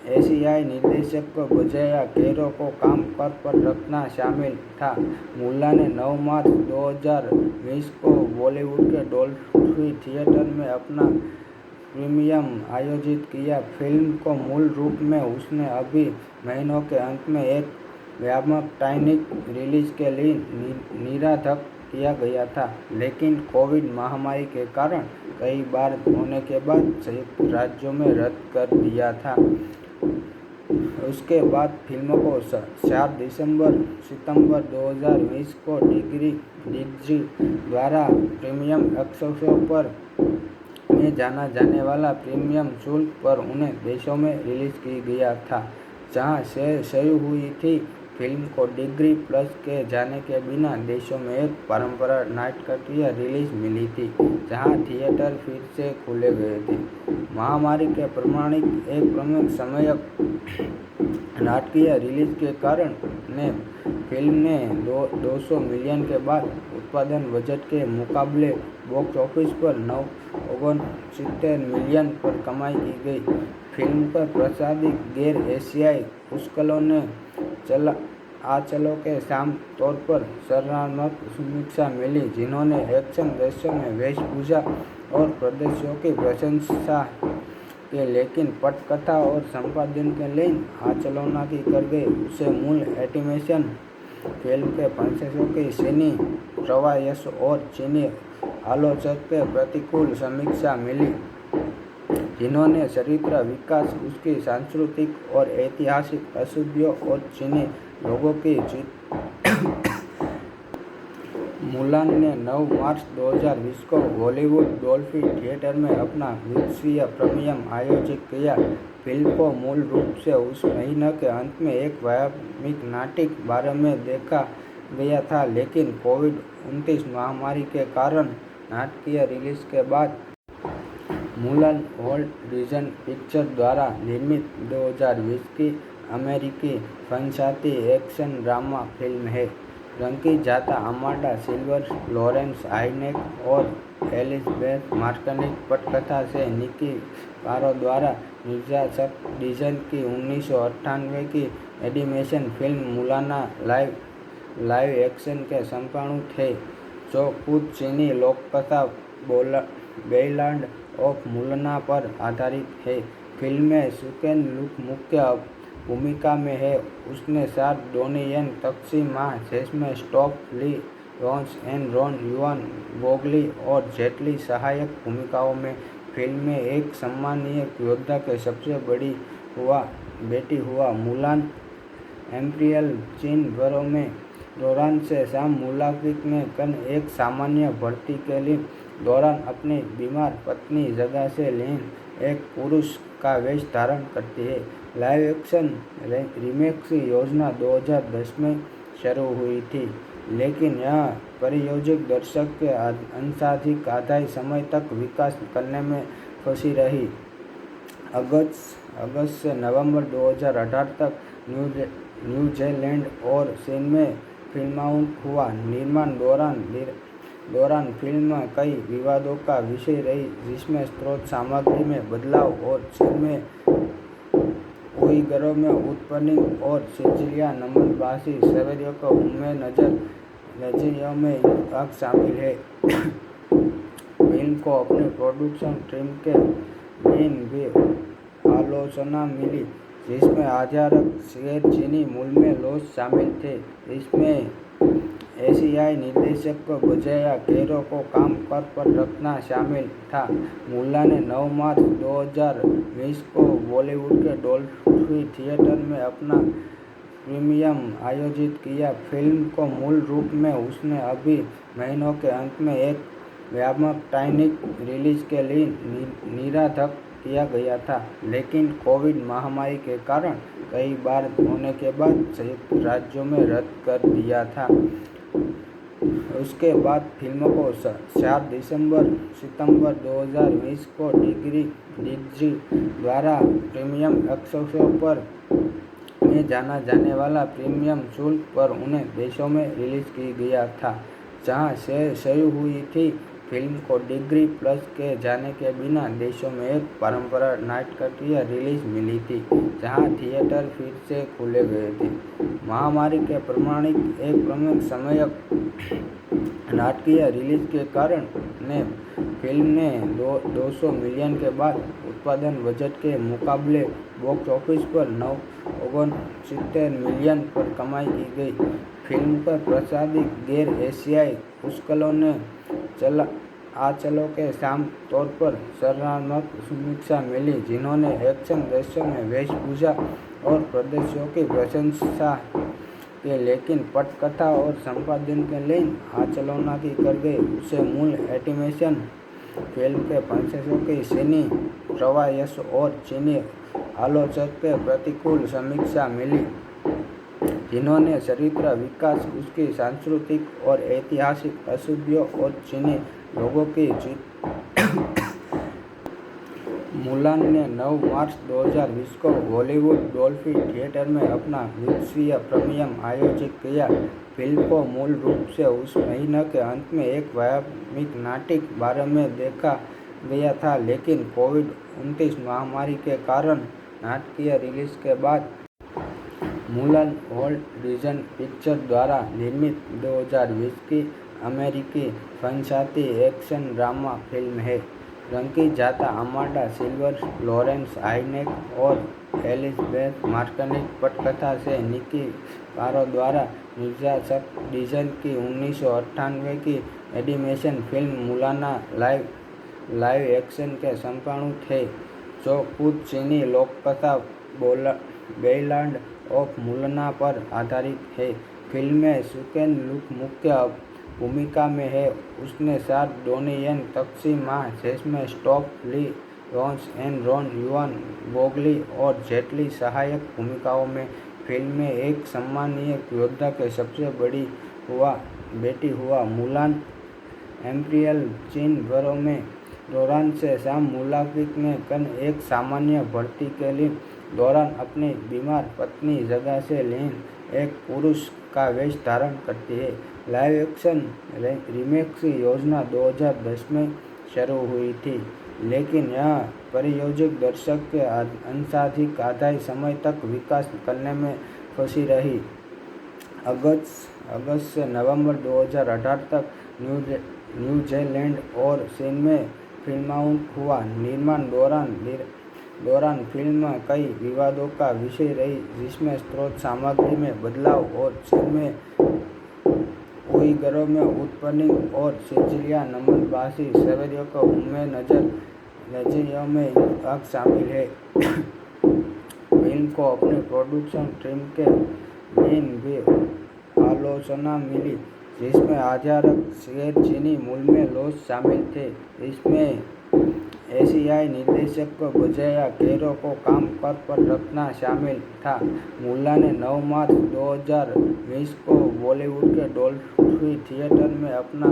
एशियाई निर्देशक को बजाय कैरो को काम पर रखना शामिल था। मुल्ला ने 9 मार्च 2020 को बॉलीवुड के डॉल्फी थिएटर में अपना प्रीमियम आयोजित किया। फिल्म को मूल रूप में उसने अभी महीनों के अंत में एक व्यावसायिक रिलीज के लिए निर्धारित किया गया था, लेकिन कोविड महामारी के कारण कई बार होने के बाद संयुक्त राज्यों में रद्द कर दिया था। उसके बाद फिल्म को 4 सितंबर 2020 को डिज्नी द्वारा प्रीमियम एक्सेस पर में जाना जाने वाला प्रीमियम शुल्क पर उन्हें देशों में रिलीज की गया था, जहां से शुरू हुई थी। फिल्म को डिज्नी प्लस के जाने के बिना देशों में एक परंपरा नाटकीय रिलीज मिली थी, जहां थिएटर फिर से खुले गए थे। महामारी के प्रमाणित एक प्रमुख समयक नाटकीय रिलीज के कारण फिल्म ने 200 मिलियन के बाद उत्पादन बजट के मुकाबले बॉक्स ऑफिस पर 969 मिलियन पर कमाई की गई। फिल्म पर प्रसारित गैर एशियाई पुस्तकों ने आंचलों के साम तौर पर सराहनात्मक समीक्षा मिली, जिन्होंने एक्शन दृश्यों में वेशभूषा और प्रदर्शनों की प्रशंसा की, लेकिन पटकथा और संपादन के लिए आलोचना की कर गई। उसे मूल एनिमेशन फिल्म के प्रशंसकों की चीनी प्रवास और चीनी आलोचक के प्रतिकूल समीक्षा मिली, जिन्होंने चरित्र विकास, उसकी सांस्कृतिक और ऐतिहासिक अशुद्धियों और चीनी लोगों की जीत। मुलान ने 9 मार्च 2020 को हॉलीवुड डॉल्फी थिएटर में अपना विश्व प्रीमियम आयोजित किया। फिल्म को मूल रूप से उस महीने के अंत में एक व्यावसायिक नाटक बारे में देखा गया था, लेकिन कोविड-19 महामारी के कारण नाटकीय रिलीज के बाद मुलान वॉल्ट डिज्नी पिक्चर्स द्वारा निर्मित 2020 की अमेरिकी फंतासी एक्शन ड्रामा फिल्म है। रंगीजाता अमांडा सिल्वर, लॉरेंस आइनेक और एलिजाबेथ मार्टिनेज पटकथा से निकी कारो द्वारा निर्देशित डिज्नी की 1998 की animation film Mulan live action के संपादक थे, जो खुद चीनी लोककथा बैलाड ऑफ मुलान पर आधारित है। फिल्म में सुकेन लुक मुख्य भूमिका में है। उसने 7 डोनियन तकसीम माह जिसमें स्टॉप ली रॉन्स एंड रॉन युआन बोगली और जेटली सहायक भूमिकाओं में फिल्म में एक सम्मानीय योद्धा के सबसे बड़ी बेटी हुआ। मुलान एम्पीरियल चीन भरों में दौरान से शाम मुलाकात ने कन एक सामान्य भर्ती के लिए दौरान अपनी बीमार पत्नी जगह से लीन एक पुरुष का वेश धारण करती है। लाइव एक्शन रीमेक की योजना 2010 में शुरू हुई थी, लेकिन यह परियोजक दर्शक के अंशाधिक आधे समय तक विकास करने में फंसी रही। अगस्त से नवंबर 2018 तक न्यूजीलैंड और चीन में फिल्माउट हुआ। निर्माण दौरान फिल्म कई विवादों का विषय रही, जिसमें स्रोत सामग्री में बदलाव और चीन में उइगरों में उत्पन्न और सिचिलिया नमनभाषी शहरियों को उनमें नजरियों में हक शामिल है। फिल्म को अपने प्रोडक्शन टीम के दिन भी आलोचना मिली, जिसमें अधिकांश गैर चीनी मूल में लोग शामिल थे। इसमें एशियाई निर्देशक को बजाय कैरो को काम पर रखना शामिल था। मुल्ला ने 9 मार्च 2020 को बॉलीवुड के डॉल्फी थिएटर में अपना प्रीमियम आयोजित किया। फिल्म को मूल रूप में उसने अभी महीनों के अंत में एक व्यावसायिक रिलीज के लिए निर्धारित किया गया था, लेकिन कोविड महामारी के कारण कई बार होने के बाद संयुक्त राज्यों में रद्द कर दिया था। उसके बाद फिल्म को 4 सितंबर 2020 को डिज्नी द्वारा प्रीमियम एक्सेस पर में जाना जाने वाला प्रीमियम शुल्क पर उन देशों में रिलीज की गया था जहां से शुरू हुई थी। फिल्म को डिज्नी प्लस के जाने के बिना देशों में एक परंपरा नाटकीय रिलीज मिली थी, जहां थिएटर फिर से खुले गए थे। महामारी के प्रमाणिक एक प्रमुख समयक नाटकीय रिलीज के कारण फिल्म ने 200 मिलियन के बाद उत्पादन बजट के मुकाबले बॉक्स ऑफिस पर 969 मिलियन पर कमाई की गई। फिल्म पर प्रसारित गैर एशियाई पुस्तकों ने आंचलों के साम तौर पर सराहनात्मक समीक्षा मिली, जिन्होंने एक्शन दृश्यों में वेशभूषा और प्रदर्शनों की प्रशंसा की, लेकिन पटकथा और संपादन के लिए आलोचना की कर गई। उसे मूल एनिमेशन फिल्म के प्रशंसकों की चीनी प्रवास और चीनी आलोचक के प्रतिकूल समीक्षा मिली, जिन्होंने चरित्र विकास, उसकी सांस्कृतिक और ऐतिहासिक अशुद्धियों और चीनी लोगों की जीत। मुलान ने 9 मार्च 2020 को बॉलीवुड डॉल्फी थिएटर में अपना विश्व प्रीमियम आयोजित किया। फिल्म को मूल रूप से उस महीने के अंत में एक व्यावसायिक नाटक बारे में देखा गया था, लेकिन कोविड-19 महामारी के कारण नाटकीय रिलीज के बाद मुलान वॉल्ट डिज्नी पिक्चर्स द्वारा निर्मित 2020 की अमेरिकी फंतासी एक्शन ड्रामा फिल्म है। रंगीजाता अमांडा सिल्वर, लॉरेंस आइनेक और एलिजाबेथ मार्टिनेज पटकथा से निकी पारो द्वारा निर्देशित डिज्नी की 1998 की animation film Mulan live action के संस्करण थे, जो खुद चीनी लोककथा बैलाड ऑफ मुलान पर आधारित है। फिल्म में सुकेन लुक मुख्य भूमिका में है। उसने साथ डोनी येन, तक्सी मा, जेसमिन स्टॉप, ली रोन्स एंड रॉन युआन बोगली और जेट ली सहायक भूमिकाओं में। फिल्म में एक सम्मानीय योद्धा के सबसे बेटी हुआ मुलान इम्पीरियल चीन बरों में दौरान से शाम मुलाकात ने कन एक सामान्य भर्ती के लिए दौरान अपनी बीमार पत्नी जगह से लेन एक पुरुष का वेश धारण करती है। लाइव एक्शन रीमेक की योजना 2010 में शुरू हुई थी, लेकिन यह परियोजना दर्शक के अंशाधिक आधे समय तक विकास करने में फंसी रही। अगस्त से नवंबर 2018 तक न्यूजीलैंड और चीन में फिल्माउट हुआ। निर्माण दौरान फिल्म कई विवादों का विषय रही, जिसमें स्रोत सामग्री में बदलाव और चीन में उइगरों में उत्पन्न और सिचिलिया नमनभाषी शहरियों को उनमें नजरियों में हक शामिल है। फिल्म को अपने प्रोडक्शन टीम के दिन भी आलोचना मिली, जिसमें अधिकांश गैर चीनी मूल में लोग शामिल थे। इसमें एशियाई निर्देशक को बजाय कैरो को काम पर रखना शामिल था। मुल्ला ने 9 मार्च 2020 को बॉलीवुड के डॉल्फी थिएटर में अपना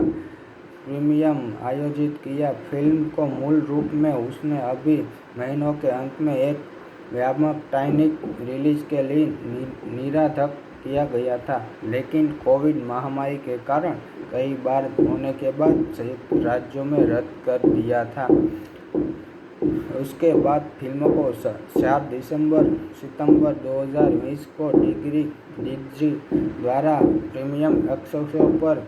प्रीमियम आयोजित किया। फिल्म को मूल रूप में उसने अभी महीनों के अंत में एक व्यावसायिक रिलीज के लिए निर्धारित किया गया था, लेकिन कोविड महामारी के कारण कई बार होने के बाद संयुक्त राज्यों में रद्द कर दिया था। उसके बाद फिल्म को 4 सितंबर 2020 को डिज्नी द्वारा प्रीमियम एक्सेस पर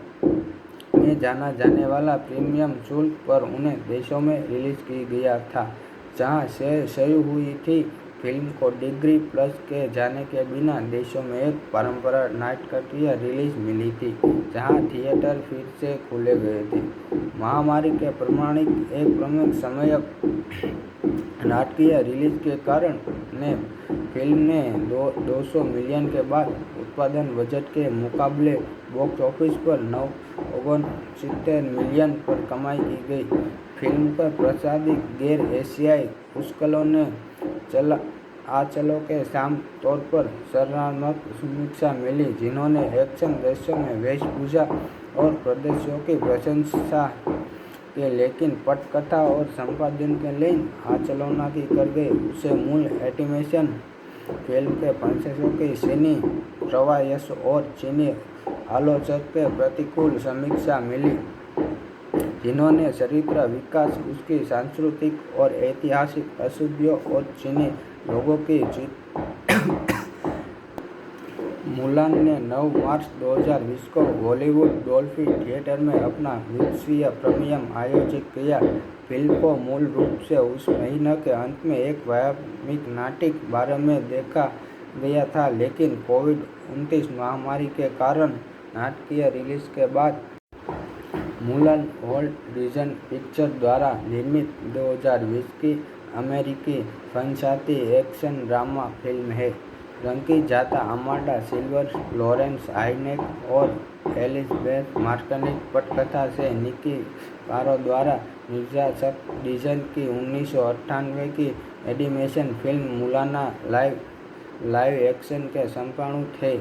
में जाना जाने वाला प्रीमियम शुल्क पर उन्हें देशों में रिलीज की गया था, जहां से शुरू हुई थी। फिल्म को डिज्नी प्लस के जाने के बिना देशों में एक परंपरा नाटकीय रिलीज मिली थी, जहां थिएटर फिर से खुले गए थे। महामारी के प्रमाणिक एक प्रमुख समय नाटकीय रिलीज के कारण फिल्म ने 200 मिलियन के बाद उत्पादन बजट के मुकाबले बॉक्स ऑफिस पर 69 मिलियन पर कमाई की गई। फिल्म पर प्रसारित गैर एशियाई पुस्तकों ने आंचलों के साम तौर पर सराहनात्मक समीक्षा मिली, जिन्होंने एक्शन दृश्यों में वेशभूषा और प्रदर्शनों की प्रशंसा की, लेकिन पटकथा और संपादन के लिए आलोचना की कर गई। उसे मूल एनिमेशन फिल्म के प्रशंसकों की चीनी प्रवास और चीनी आलोचक के प्रतिकूल समीक्षा मिली, जिन्होंने चरित्र विकास, उसकी सांस्कृतिक और ऐतिहासिक अशुद्धियों और चीनी लोगों की जीत। मुलान ने 9 मार्च 2020 को हॉलीवुड डॉल्फी थिएटर में अपना विश्व प्रीमियर आयोजित किया। फिल्म को मूल रूप से उस महीने के अंत में एक वैश्विक नाटक बारे में देखा गया था, लेकिन कोविड-19 महामारी के कारण नाटकीय रिलीज के बाद मुलान वॉल्ट डिज्नी पिक्चर द्वारा निर्मित 2020 की अमेरिकी फंतासी एक्शन ड्रामा फिल्म है। रंगीजाता अमांडा सिल्वर, लॉरेंस आइनेक और एलिजाबेथ मार्टिनेज पटकथा से निकी कारो द्वारा निर्देशित डिज्नी की 1998 की animation film Mulan live action के संस्करण थे,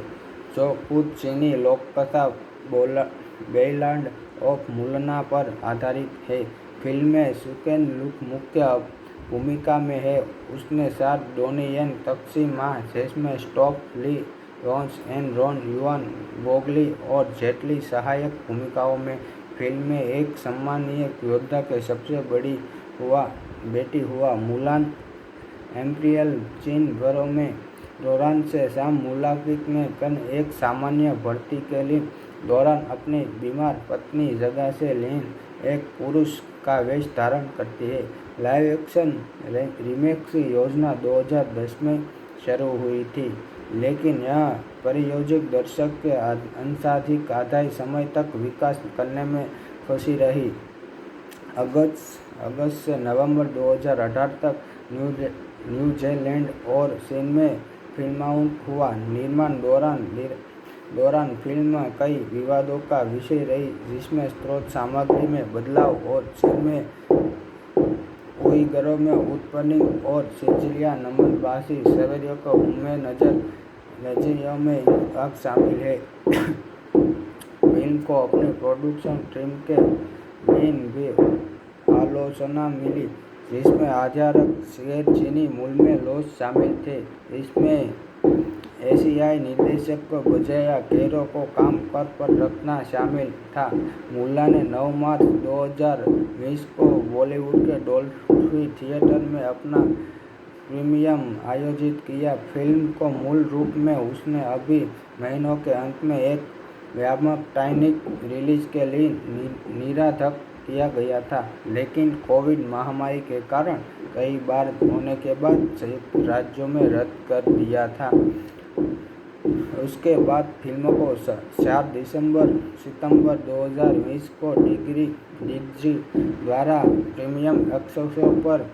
जो खुद चीनी लोककथा बैलाड ऑफ मुलान पर आधारित है। फिल्म में सुकेन लुक मुख्य भूमिका में है। उसने साथ डोनी येन, तक्सी मा, जेसमिन स्टॉप, ली रोन्स एंड रॉन युआन बोगली और जेट ली सहायक भूमिकाओं में। फिल्म में एक सम्मानीय योद्धा के सबसे बेटी हुआ मुलान इम्पीरियल चीन भरों में दौरान से शाम मुलाकात में कन एक सामान्य भर्ती के लिए दौरान अपनी बीमार पत्नी जगह से लीन एक पुरुष का वेश धारण करती है। लाइव एक्शन रीमेक की योजना 2010 में शुरू हुई थी, लेकिन यह परियोजना दर्शक के अंशाधिक आधे समय तक विकास करने में फंसी रही। अगस्त से नवंबर 2018 तक न्यूजीलैंड और चीन में फिल्माउट हुआ। निर्माण दौरान फिल्म कई विवादों का विषय रही, जिसमें स्रोत सामग्री में बदलाव और चीन में उइगरों में उत्पन्न और सिचिलिया नमनभाषी सवेरियों को उम्मे नजरियों में आग शामिल है। फिल्म को अपने प्रोडक्शन टीम के दिन भी आलोचना मिली, जिसमें आधारक गैर चीनी मूल में लोग शामिल थे। इसमें एशियाई निर्देशक को बजाय कैरो को काम पर रखना शामिल था। मुलान ने 9 मार्च 2020 को बॉलीवुड के डॉल्फी थिएटर में अपना प्रीमियम आयोजित किया। फिल्म को मूल रूप में उसने अभी महीनों के अंत में एक व्यावसायिक रिलीज के लिए निर्धारित किया गया था, लेकिन कोविड महामारी के कारण कई बार होने के बाद संयुक्त राज्यों में रद्द कर दिया था। उसके बाद फिल्म को 4 सितंबर 2020 को डिज्नी द्वारा प्रीमियम एक्सेस पर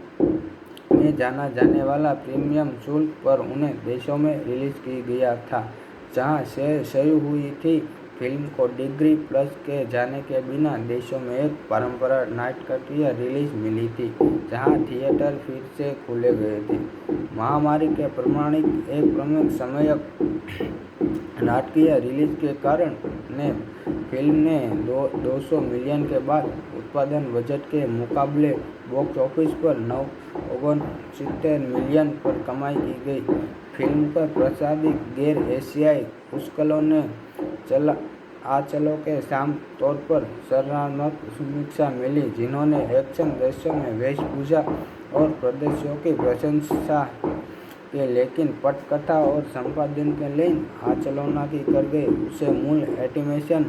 में जाना जाने वाला प्रीमियम शुल्क पर उन्हें देशों में रिलीज की गया था, जहां से शुरू हुई थी। फिल्म को डिज्नी प्लस के जाने के बिना देशों में एक परंपरा नाटकीय रिलीज मिली थी, जहां थिएटर फिर से खुले गए थे। महामारी के प्रमाणिक एक प्रमुख समय नाटकीय रिलीज के कारण फिल्म ने 200 मिलियन के बाद उत्पादन बजट के मुकाबले बॉक्स ऑफिस पर 69 मिलियन पर कमाई की गई। फिल्म पर प्रसारित गैर एशियाई पुस्तकों ने आंचलों के साम तौर पर सराहनात्मक समीक्षा मिली, जिन्होंने एक्शन दृश्यों में वेशभूषा और प्रदर्शनों की प्रशंसा की, लेकिन पटकथा और संपादन के लिए आलोचना की कर गई। उसे मूल एनिमेशन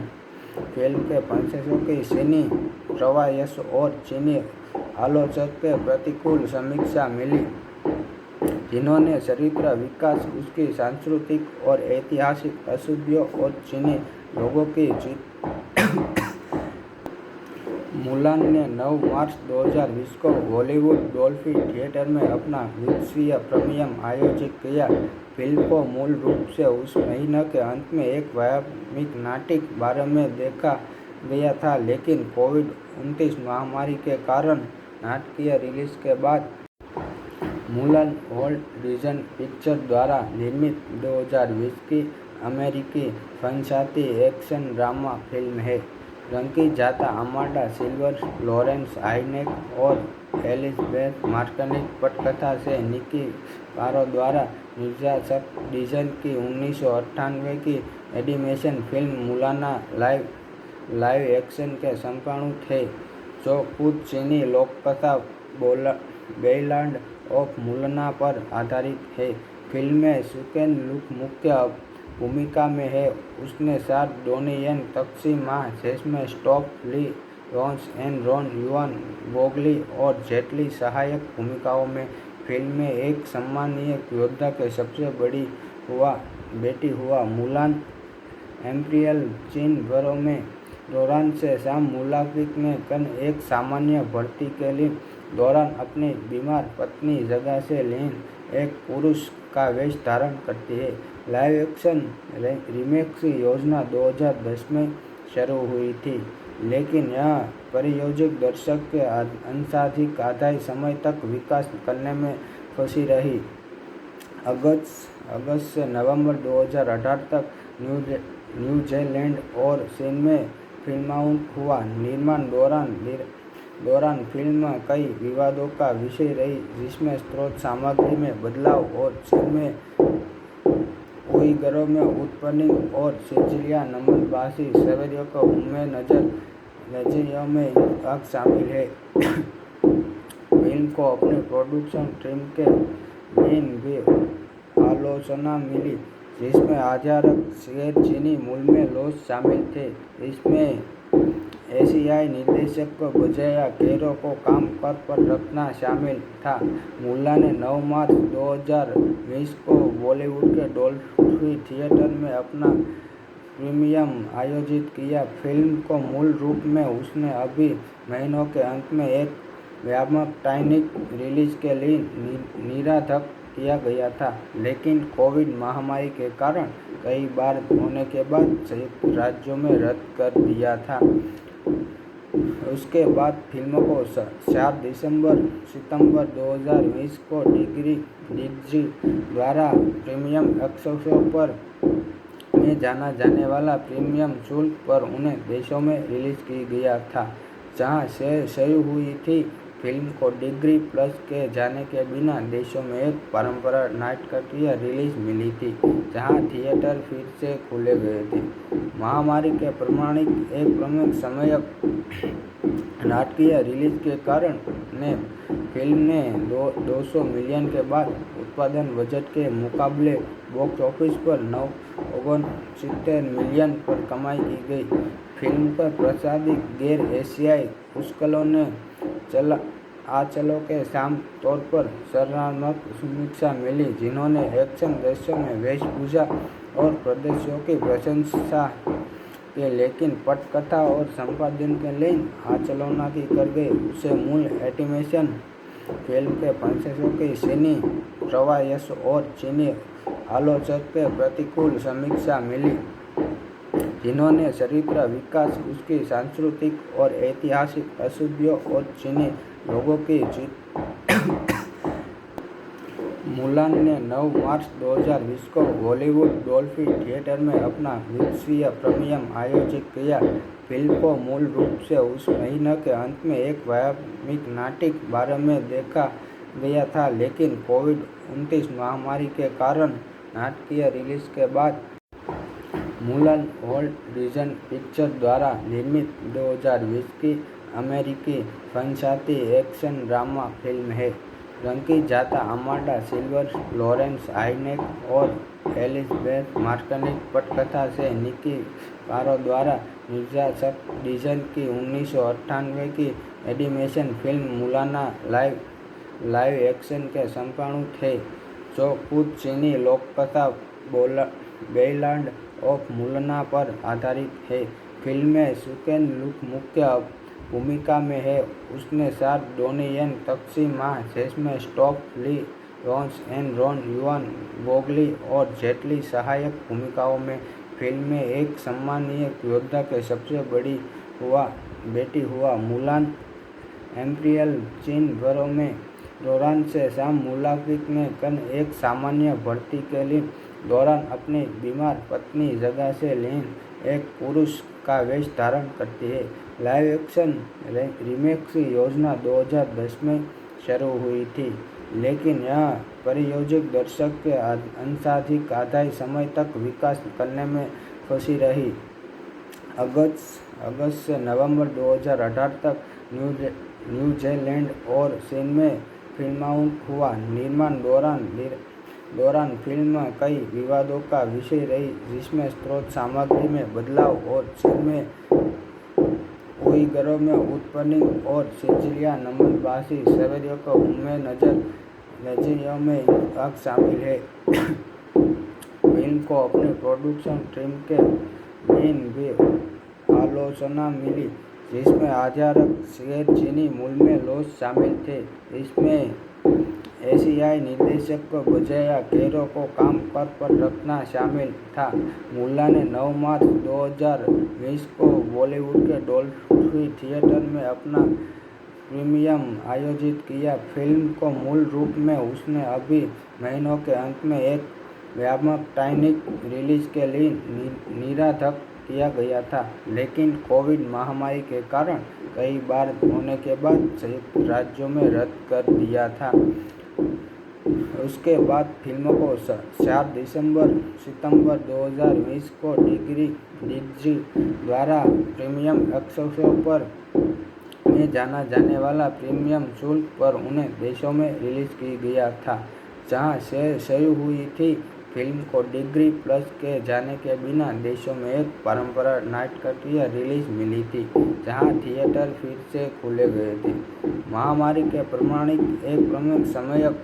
फिल्म के प्रशंसकों की चीनी प्रवास और चीनी आलोचक के प्रतिकूल समीक्षा मिली, जिन्होंने चरित्र विकास, उसकी सांस्कृतिक और ऐतिहासिक अशुद्धियों और चीनी लोगों की जीत। मुलान ने 9 मार्च 2020 को हॉलीवुड डॉल्फी थिएटर में अपना विश्व प्रीमियर आयोजित किया। फिल्म को मूल रूप से उस महीने के अंत में एक वैश्विक नाट्य बाजार में देखा गया था, लेकिन कोविड-19 महामारी के कारण नाटकीय रिलीज के बाद मुलान वॉल्ट डिज्नी पिक्चर द्वारा निर्मित 2020 की अमेरिकी फंतासी एक्शन ड्रामा फिल्म है। रंगी जाता अमांडा सिल्वर, लॉरेंस हाइनेक और एलिजाबेथ मार्टिनेज पटकथा से निकी कारो द्वारा निर्देशित डिज्नी की 1998 की animation film Mulan live action के संस्करण थे, जो खुद चीनी लोककथा बैलाड ऑफ मुलान पर आधारित है। फिल्म में सुकेन लुक मुख्य भूमिका में है। उसने साथ डोनी येन, तक्सी मा, जेसमिन स्टॉप, ली रोन्स एंड रॉन युआन बोगली और जेट ली सहायक भूमिकाओं में। फिल्म में एक सम्मानीय योद्धा के सबसे बेटी हुआ मुलान इम्पीरियल चीन घरों में दौरान से शाम मुलाकात ने कन एक सामान्य भर्ती के लिए दौरान अपनी बीमार पत्नी जगह से लीन एक पुरुष का वेश धारण करती है। लाइव एक्शन रीमेक की योजना 2010 में शुरू हुई थी, लेकिन यह परियोजना दर्शक के अंशाधिक आधे समय तक विकास करने में फंसी रही। अगस्त से नवंबर 2018 तक न्यूजीलैंड और चीन में फिल्मांकन हुआ। निर्माण दौरान फिल्म कई विवादों का विषय रही, जिसमें स्रोत सामग्री में बदलाव और चीन में उइगरों में उत्पीड़न और सिचिलिया नमनभाषी सवेरियों को उम्र नजरियों में आग शामिल है। फिल्म को अपने प्रोडक्शन टीम के लिए भी आलोचना मिली, जिसमें आधारक गैर चीनी मूल में लोग शामिल थे। इसमें एशियाई निर्देशक को बजाय गैरों को काम पर रखना शामिल था। मुलान ने 9 मार्च 2020 को बॉलीवुड के डॉल्फी थिएटर में अपना प्रीमियर आयोजित किया। फिल्म को मूल रूप में उसने अभी महीनों के अंत में एक वैश्विक रिलीज के लिए निर्धारित किया गया था, लेकिन कोविड महामारी के कारण कई बार होने के बाद संयुक्त राज्यों में रद्द कर दिया था। उसके बाद फिल्म को 4 सितंबर 2020 को डिज्नी द्वारा प्रीमियर एक्सेस पर में जाना जाने वाला प्रीमियम शुल्क पर उन्हें देशों में रिलीज की गया था, जहां से शुरू हुई थी। फिल्म को डिज्नी प्लस के जाने के बिना देशों में एक पारंपरिक नाटकीय रिलीज मिली थी, जहां थिएटर फिर से खुले गए थे। महामारी के प्रमाणिक एक प्रमुख समयक नाटकीय रिलीज के कारण फिल्म ने 200 मिलियन के बाद उत्पादन बजट के मुकाबले बॉक्स ऑफिस पर 69 मिलियन पर कमाई की गई। फिल्म पर प्रसारित गैर एशियाई पुस्तकों ने आंचलों के साम तौर पर सराहनात्मक समीक्षा मिली, जिन्होंने एक्शन दृश्यों में वेशभूषा और प्रदर्शनों की प्रशंसा की, लेकिन पटकथा और संपादन के लिए आलोचना की कर गई। उसे मूल एनिमेशन फिल्म के प्रशंसकों की चीनी प्रवास और चीनी आलोचक के प्रतिकूल समीक्षा मिली, जिन्होंने चरित्र विकास, उसकी सांस्कृतिक और ऐतिहासिक अशुद्धियों और चीनी लोगों की जीत। मुलान ने 9 मार्च 2020 को हॉलीवुड डॉल्फी थिएटर में अपना विश्व प्रीमियर आयोजित किया। फिल्म को मूल रूप से उस महीने के अंत में एक वैश्विक नाट्य बाजार में देखा गया था, लेकिन कोविड-19 महामारी के कारण नाटकीय रिलीज के बाद मुलान वॉल्ट डिज्नी पिक्चर द्वारा निर्मित 2020 की अमेरिकी फंसाती एक्शन ड्रामा फिल्म है। रंकी जाता अमांडा सिल्वर, लॉरेंस आइनेक और एलिजबेथ मार्टिनेज पटकथा से निकी कारो द्वारा निर्देशित डिज्नी की 1998 की animation film Mulan live action के संस्करण थे, जो खुद चीनी लोककथा बैलाड ऑफ मुलान पर आधारित है। फिल्म में सुकेन लुक मुख्य भूमिका में है। उसने साथ डोनी येन, तक्सी मा, जेस्मे स्टॉप ली, रोन्स एंड रोन युआन गोगली और जेट ली सहायक भूमिकाओं में। फिल्म में एक सम्मानीय योद्धा के सबसे बेटी हुआ मुलान इम्पीरियल चीन घरों में दौरान से शाम मुलाकात में कन एक सामान्य भर्ती के लिए दौरान अपनी बीमार पत्नी जगह से लीन एक पुरुष का वेश धारण करती है। लाइव एक्शन रीमेक की योजना 2010 में शुरू हुई थी, लेकिन यह परियोजना दर्शक के अंशाधिक आधे समय तक विकास करने में फंसी रही। अगस्त से नवंबर 2018 तक न्यूजीलैंड और चीन में फिल्माउट हुआ। निर्माण दौरान फिल्म कई विवादों का विषय रही, जिसमें स्रोत सामग्री में बदलाव और चीन में उइगरों में उत्पीड़न और सिचिलिया नमनभाषी शहरियों को उनमें नजरियों में आग शामिल है। फिल्म को अपने प्रोडक्शन टीम के लिए भी आलोचना मिली, जिसमें आधारक गैर चीनी मूल में लोग शामिल थे। इसमें एशियाई निर्देशक को बजाय कैरो को काम पर रखना शामिल था। मुलान ने 9 मार्च 2020 को बॉलीवुड के डॉल्फी थिएटर में अपना प्रीमियर आयोजित किया। फिल्म को मूल रूप में उसने अभी महीनों के अंत में एक सार्वजनिक रिलीज के लिए निर्धारित किया गया था, लेकिन कोविड महामारी के कारण कई बार होने के बाद संयुक्त राज्यों में रद्द कर दिया था। उसके बाद फिल्म को 4 सितंबर 2020 को डिज्नी द्वारा प्रीमियम एक्सेस पर में जाना जाने वाला प्रीमियम शुल्क पर उन्हें देशों में रिलीज की गया था, जहां से शुरू हुई थी। फिल्म को डिज्नी प्लस के जाने के बिना देशों में एक पारंपरिक नाटकीय रिलीज मिली थी, जहां थिएटर फिर से खोले गए थे। महामारी के प्रमाणित एक प्रमुख समय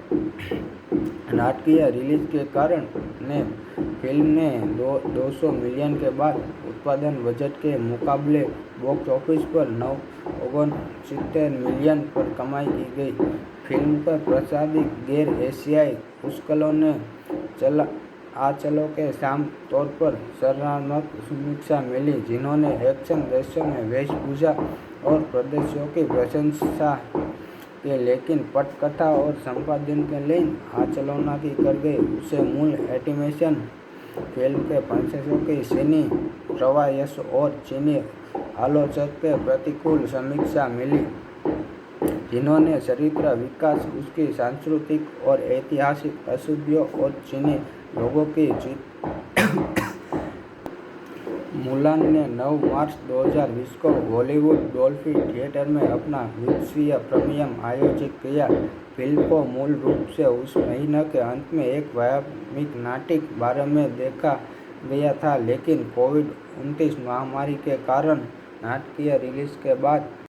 नाटकीय रिलीज के कारण फिल्म ने 200 मिलियन के बाद उत्पादन बजट के मुकाबले बॉक्स ऑफिस पर 969 मिलियन पर कमाई की गई। फिल्म पर प्रसारित गैर एशियाई पुस्तकों ने आलोचकों के सामने तौर पर सराहनात्मक समीक्षा मिली, जिन्होंने एक्शन दृश्यों में वेशभूषा और प्रदर्शनों की प्रशंसा की, लेकिन पटकथा और संपादन के लिए आलोचना कर गए। उसे मूल एनिमेशन फिल्म के प्रशंसकों की चीनी प्रवास और चीनी आलोचकों के प्रतिकूल समीक्षा मिली, जिन्होंने चरित्र विकास, उसकी सांस्कृतिक और ऐतिहासिक अशुद्धियों और चीनी लोगों की जीत। मुलान ने 9 मार्च 2020 को हॉलीवुड डॉल्फी थिएटर में अपना विश्व प्रीमियर आयोजित किया। फिल्म को मूल रूप से उस महीने के अंत में एक वैश्विक नाटक बारे में देखा गया था, लेकिन कोविड-19 महामारी के कारण नाटकीय रिलीज के बाद